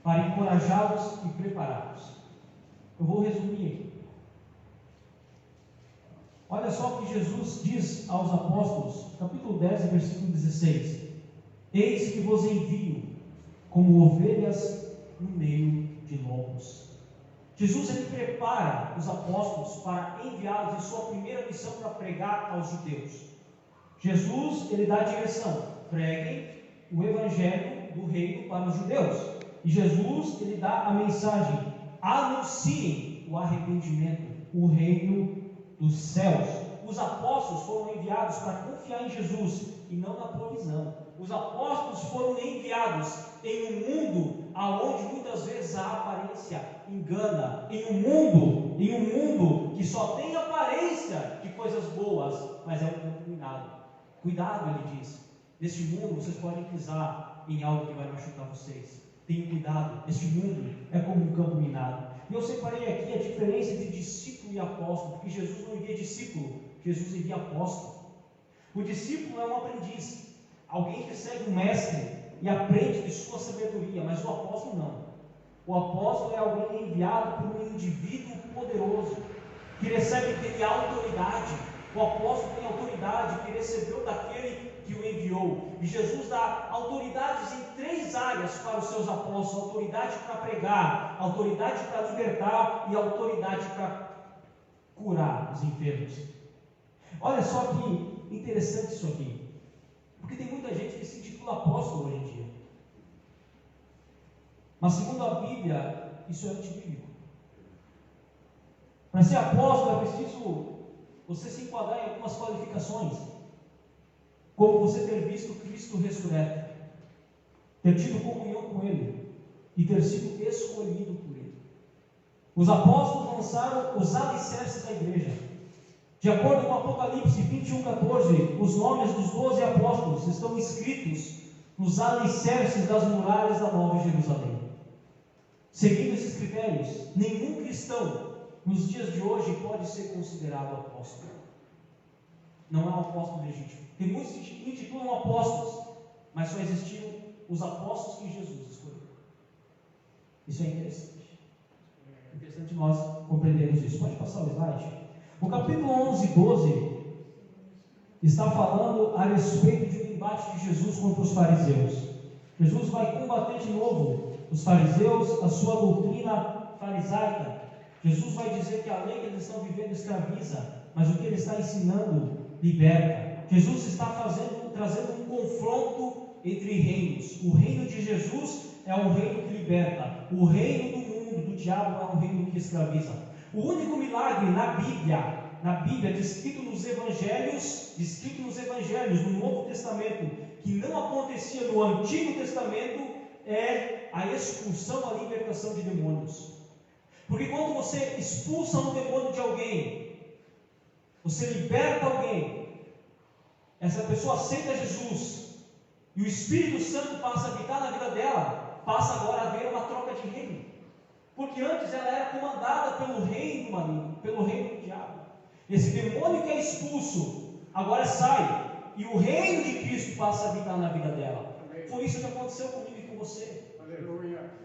para encorajá-los e prepará-los. Eu vou resumir aqui. Olha só o que Jesus diz aos apóstolos, capítulo 10, versículo 16: eis que vos envio como ovelhas no meio de lobos. Jesus, ele prepara os apóstolos para enviá-los em sua primeira missão para pregar aos judeus. Jesus, ele dá a direção: preguem o evangelho do reino para os judeus. E Jesus, ele dá a mensagem: anunciem o arrependimento, o reino dos céus. Os apóstolos foram enviados para confiar em Jesus e não na provisão. Os apóstolos foram enviados em um mundo onde muitas vezes a aparência engana, em um mundo que só tem aparência de coisas boas, mas é um campo minado. Cuidado, ele diz, neste mundo vocês podem pisar em algo que vai machucar vocês. Tenham cuidado, este mundo é como um campo minado. E eu separei aqui a diferença entre discípulo e apóstolo, porque Jesus não envia discípulo, Jesus envia apóstolo. O discípulo é um aprendiz, alguém que segue um mestre e aprende de sua sabedoria, mas o apóstolo não. O apóstolo é alguém enviado por um indivíduo poderoso, que recebe dele autoridade. O apóstolo tem autoridade que recebeu daquele que o enviou. E Jesus dá autoridades em 3 áreas para os seus apóstolos: autoridade para pregar, autoridade para libertar e autoridade para curar os enfermos. Olha só que interessante isso aqui, porque tem muita gente que se intitula apóstolo hoje em dia, mas segundo a Bíblia, isso é antibíblico. Para ser apóstolo é preciso você se enquadrar em algumas qualificações, como você ter visto Cristo ressurreto, ter tido comunhão com Ele e ter sido escolhido por Ele. Os apóstolos lançaram os alicerces da igreja. De acordo com Apocalipse 21:14, os nomes dos 12 apóstolos estão escritos nos alicerces das muralhas da Nova Jerusalém. Seguindo esses critérios, nenhum cristão nos dias de hoje pode ser considerado apóstolo. Não é um apóstolo legítimo. Tem muitos que intitulam apóstolos, mas só existiram os apóstolos que Jesus escolheu. Isso é interessante. É interessante nós compreendermos isso. Pode passar o slide. O capítulo 11 e 12 está falando a respeito de um embate de Jesus contra os fariseus. Jesus vai combater de novo os fariseus, a sua doutrina farisaica. Jesus vai dizer que a lei que eles estão vivendo escraviza, mas o que ele está ensinando liberta. Jesus está trazendo um confronto entre reinos. O reino de Jesus é um reino que liberta. O reino do mundo, do diabo, é um reino que escraviza. O único milagre na Bíblia, descrito nos Evangelhos, no Novo Testamento, que não acontecia no Antigo Testamento, é a expulsão, a libertação de demônios. Porque quando você expulsa um demônio de alguém, você liberta alguém, essa pessoa aceita Jesus, e o Espírito Santo passa a habitar na vida dela, passa agora a haver uma troca de reino. Porque antes ela era comandada pelo reino maligno, pelo reino do diabo. Esse demônio que é expulso, agora sai, e o reino de Cristo passa a habitar na vida dela. Foi isso que aconteceu comigo e com você.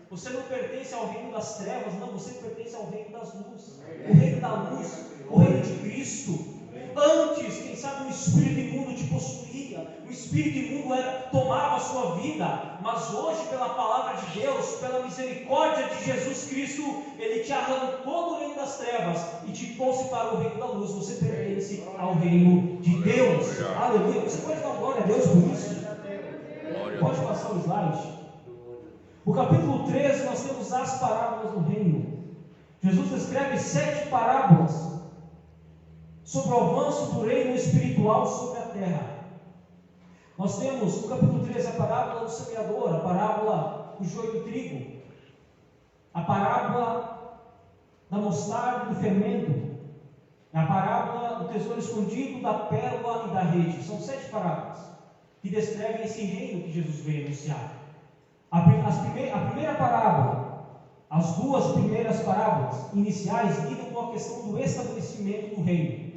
Você não pertence ao reino das trevas, não, você pertence ao reino das luzes. O reino da luz, o reino de Cristo. Antes, quem sabe, um espírito imundo te possuía, o espírito imundo tomava a sua vida, mas hoje, pela palavra de Deus, pela misericórdia de Jesus Cristo, Ele te arrancou do reino das trevas e te trouxe para o reino da luz. Você pertence ao reino de Deus. Aleluia. Você pode dar glória a Deus por isso? Pode passar o slide. No capítulo 13, nós temos as parábolas do reino. Jesus escreve 7 parábolas sobre o avanço do reino espiritual sobre a terra. Nós temos no capítulo 13 a parábola do semeador, a parábola do joio do trigo, a parábola da mostarda e do fermento, a parábola do tesouro escondido, da pérola e da rede. São 7 parábolas que descrevem esse reino que Jesus veio anunciar. A primeira parábola, as 2 primeiras parábolas iniciais lidam com a questão do estabelecimento do reino.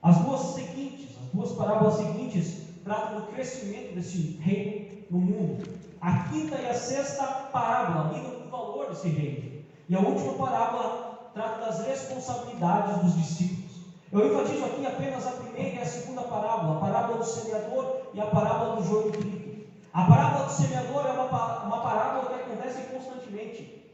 As 2 parábolas seguintes tratam do crescimento desse reino no mundo. A 5ª e a 6ª parábola lidam com o valor desse reino. E a última parábola trata das responsabilidades dos discípulos. Eu enfatizo aqui apenas a primeira e a 2ª parábola, a parábola do semeador e a parábola do joio do trigo. A parábola do semeador é uma parábola que acontece constantemente.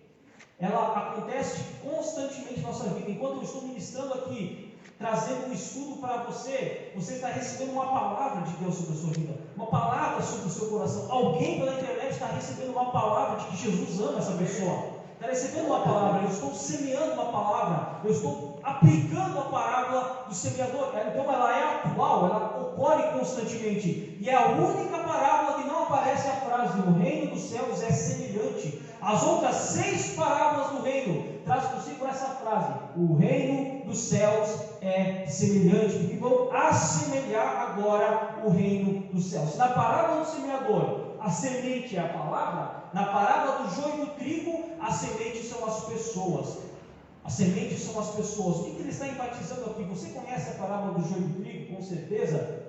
Ela acontece constantemente na nossa vida. Enquanto eu estou ministrando aqui, trazendo um estudo para você, você está recebendo uma palavra de Deus sobre a sua vida, uma palavra sobre o seu coração. Alguém pela internet está recebendo uma palavra de que Jesus ama essa pessoa. Está recebendo uma palavra, eu estou semeando uma palavra, eu estou aplicando a parábola do semeador. Então ela é atual, ela ocorre constantemente. E é a única parábola que não aparece a frase: o reino dos céus é semelhante. As outras 6 parábolas do reino trazem consigo essa frase: o reino dos céus é semelhante, porque vão assemelhar agora o reino dos céus. Se na parábola do semeador a semente é a palavra, na parábola do joio e do trigo, a semente são as pessoas. As sementes são as pessoas. O que ele está enfatizando aqui? Você conhece a parábola do joio e do trigo, com certeza?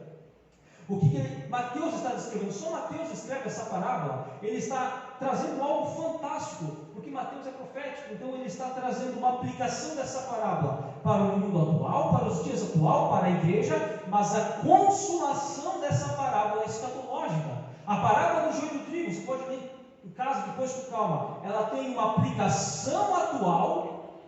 O que Mateus está descrevendo? Só Mateus escreve essa parábola. Ele está trazendo algo fantástico, porque Mateus é profético. Então ele está trazendo uma aplicação dessa parábola para o mundo atual, para os dias atuais, para a igreja. Mas a consumação dessa parábola é escatológica. A parábola do joio do trigo, você pode ler em casa depois com calma, ela tem uma aplicação atual.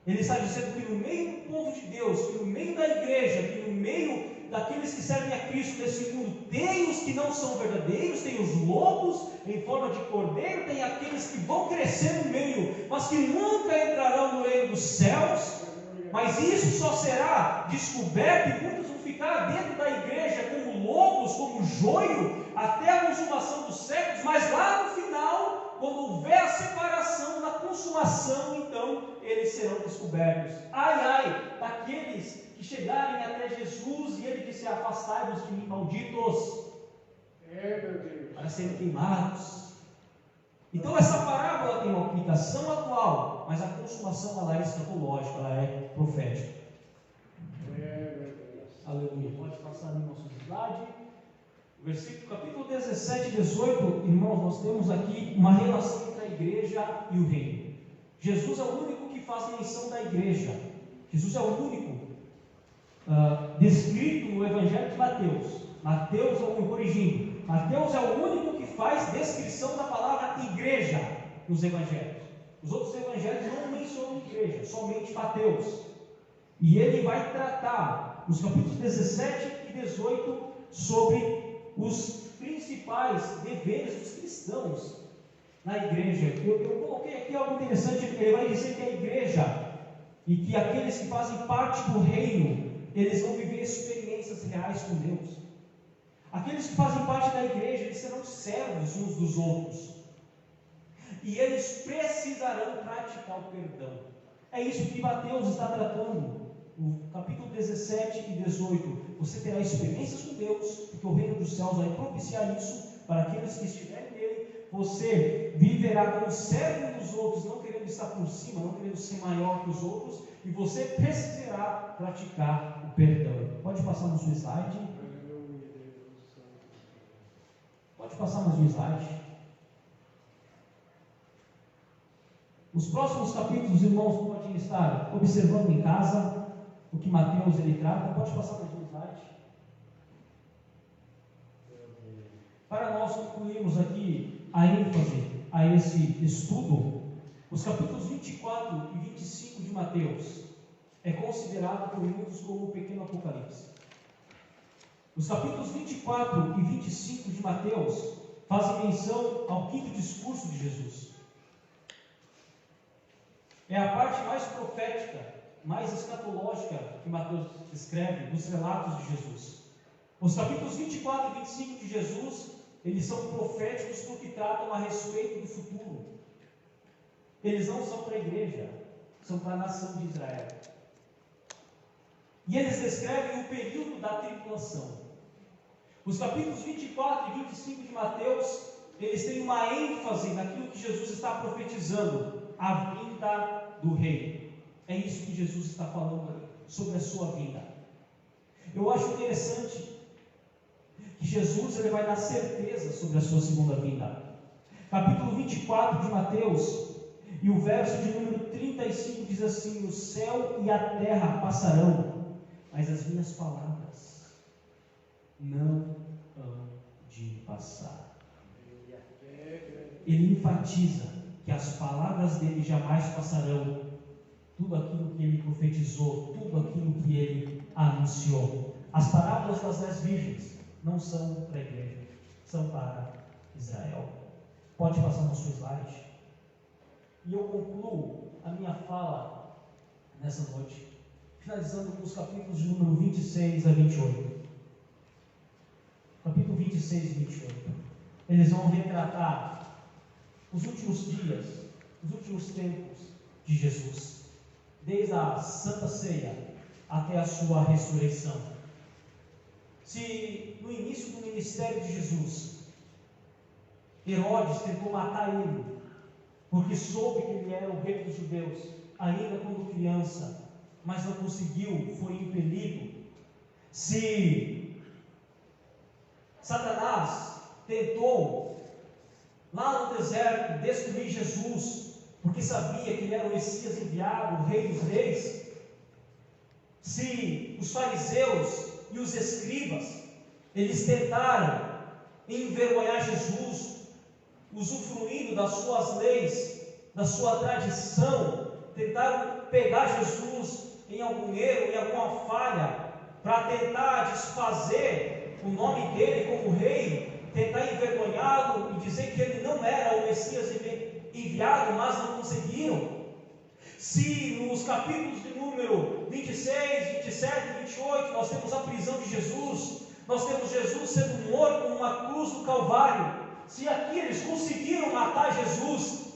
Ele está dizendo que no meio do povo de Deus, que no meio da igreja, que no meio daqueles que servem a Cristo nesse mundo, tem os que não são verdadeiros, tem os lobos em forma de cordeiro, tem aqueles que vão crescer no meio, mas que nunca entrarão no reino dos céus. Mas isso só será descoberto e muitos vão ficar dentro da igreja como lobos, como joio, até a consumação dos séculos. Mas lá no final, quando houver a separação, na consumação, então eles serão descobertos. Ai, ai, daqueles que chegarem até Jesus e ele disse: afastai-vos de mim, malditos, para serem queimados. Então essa parábola tem uma aplicação atual, mas a consumação ela é escatológica, ela é profética. Aleluia. Pode passar no nosso slide. Versículo, capítulo 17 e 18, irmãos, nós temos aqui uma relação entre a igreja e o reino. Jesus é o único que faz menção da igreja. Jesus é o único descrito no Evangelho de Mateus. Mateus é o corrigindo. Mateus é o único que faz descrição da palavra igreja nos evangelhos. Os outros evangelhos não mencionam igreja, somente Mateus. E ele vai tratar nos capítulos 17 e 18 sobre os principais deveres dos cristãos na igreja. Eu coloquei aqui algo interessante. Ele vai dizer que a igreja e que aqueles que fazem parte do reino, eles vão viver experiências reais com Deus. Aqueles que fazem parte da igreja, eles serão servos uns dos outros. E eles precisarão praticar o perdão. É isso que Mateus está tratando. No capítulo 17 e 18. Você terá experiências com Deus, porque o reino dos céus vai propiciar isso para aqueles que estiverem nele. Você viverá como servo dos outros, não querendo estar por cima, não querendo ser maior que os outros. E você precisará praticar o perdão. Pode passar no seu slide. Pode passar mais um slide. Os próximos capítulos, irmãos, podem estar observando em casa o que Mateus ele trata. Pode passar mais um slide. Para nós concluirmos aqui a ênfase a esse estudo, os capítulos 24 e 25 de Mateus é considerado por muitos como o pequeno Apocalipse. Os capítulos 24 e 25 de Mateus fazem menção ao quinto discurso de Jesus. É a parte mais profética, mais escatológica que Mateus escreve dos relatos de Jesus. Os capítulos 24 e 25 de Jesus, eles são proféticos porque tratam a respeito do futuro. Eles não são para a igreja, são para a nação de Israel. E eles descrevem o período da tribulação. Os capítulos 24 e 25 de Mateus, eles têm uma ênfase naquilo que Jesus está profetizando, a vinda do rei. É isso que Jesus está falando ali, sobre a sua vinda. Eu acho interessante que Jesus ele vai dar certeza sobre a sua segunda vinda. Capítulo 24 de Mateus, e o verso de número 35 diz assim: o céu e a terra passarão, mas as minhas palavras não hão de passar. Ele enfatiza que as palavras dele jamais passarão. Tudo aquilo que ele profetizou, tudo aquilo que ele anunciou. As parábolas das 10 virgens não são para a igreja, são para Israel. Pode passar no seu slide. E eu concluo a minha fala nessa noite, finalizando com os capítulos de número 26 a 28. Capítulo 26 e 28. Eles vão retratar os últimos dias, os últimos tempos de Jesus, desde a Santa Ceia até a sua ressurreição. Se no início do ministério de Jesus, Herodes tentou matar ele, porque soube que ele era o rei dos judeus, ainda quando criança, mas não conseguiu, foi impelido. Se Satanás tentou, lá no deserto, destruir Jesus, porque sabia que ele era o Messias enviado, o Rei dos Reis. Se os fariseus e os escribas, eles tentaram envergonhar Jesus, usufruindo das suas leis, da sua tradição, tentaram pegar Jesus em algum erro, em alguma falha, para tentar desfazer o nome dele como rei, tentar envergonhá-lo e dizer que ele não era o Messias enviado, mas não conseguiram. Se nos capítulos de número 26, 27 e 28 nós temos a prisão de Jesus, nós temos Jesus sendo morto numa cruz do Calvário, se aqui eles conseguiram matar Jesus,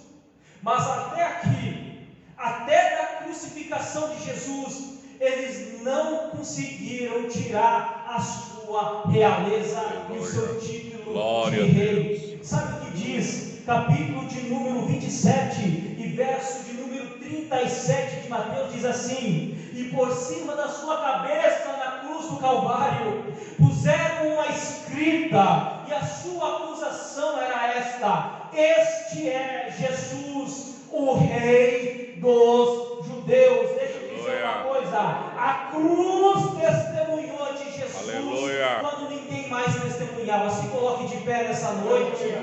mas até aqui, até da crucificação de Jesus, eles não conseguiram tirar a sua realeza e o seu título de rei. Sabe o que diz? capítulo de número 27 e verso de número 37 de Mateus diz assim: e por cima da sua cabeça na cruz do Calvário puseram uma escrita, e a sua acusação era esta: este é Jesus, o Rei dos Judeus. Deixa eu dizer uma coisa: a cruz testemunhou de Jesus. Aleluia. Quando ninguém mais testemunhava. Se coloque de pé nessa noite.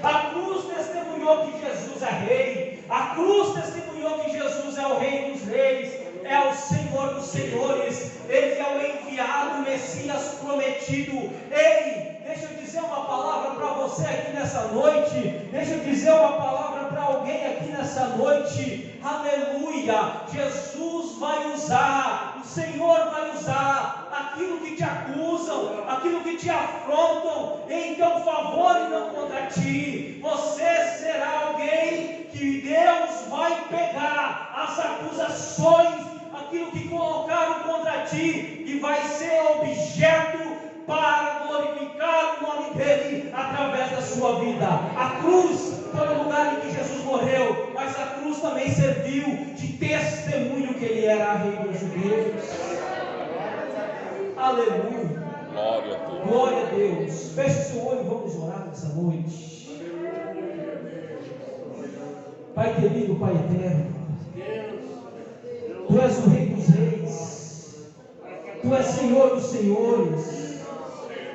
A cruz testemunhou que Jesus é Rei. A cruz testemunhou que Jesus é o Rei dos Reis, é o Senhor dos Senhores. Ele é o enviado Messias prometido. Ei, deixa eu dizer uma palavra para você aqui nessa noite. Deixa eu dizer uma palavra para alguém aqui nessa noite. Aleluia. Jesus vai usar, o Senhor vai usar aquilo que te acusam, aquilo que te afrontam em teu favor e não contra ti. Você será alguém que Deus vai pegar as acusações, aquilo que colocaram contra ti, e vai ser objeto para glorificar o nome dele através da sua vida. A cruz foi o lugar em que Jesus morreu, mas a cruz também serviu de testemunho que ele era Rei dos Judeus. Aleluia. Glória a Deus. Glória a Deus. Feche seu olho e vamos orar nessa noite. Pai querido, Pai eterno, Tu és o Rei dos Reis, Tu és Senhor dos Senhores,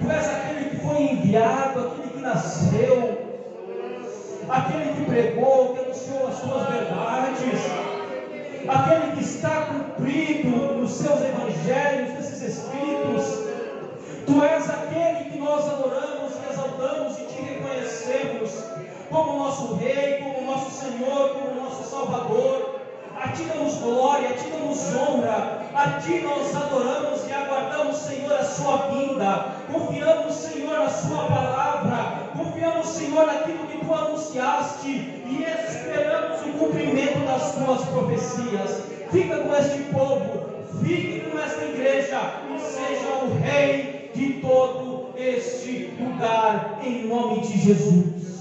Tu és aquele que foi enviado, aquele que nasceu, aquele que pregou, que anunciou as Suas verdades, aquele que está cumprido nos Seus evangelhos, nesses escritos. Tu és aquele que nós adoramos, que exaltamos e te reconhecemos como nosso Rei, como nosso Senhor, como nosso Salvador. A Ti damos glória, a Ti damos honra, a Ti nós adoramos e aguardamos, Senhor, a Sua vinda. Confiamos, Senhor, na Sua palavra, confiamos, Senhor, naquilo que Tu anunciaste e esperamos o cumprimento das Tuas profecias. Fica com este povo, fique com esta igreja e seja o Rei de todo este lugar, em nome de Jesus.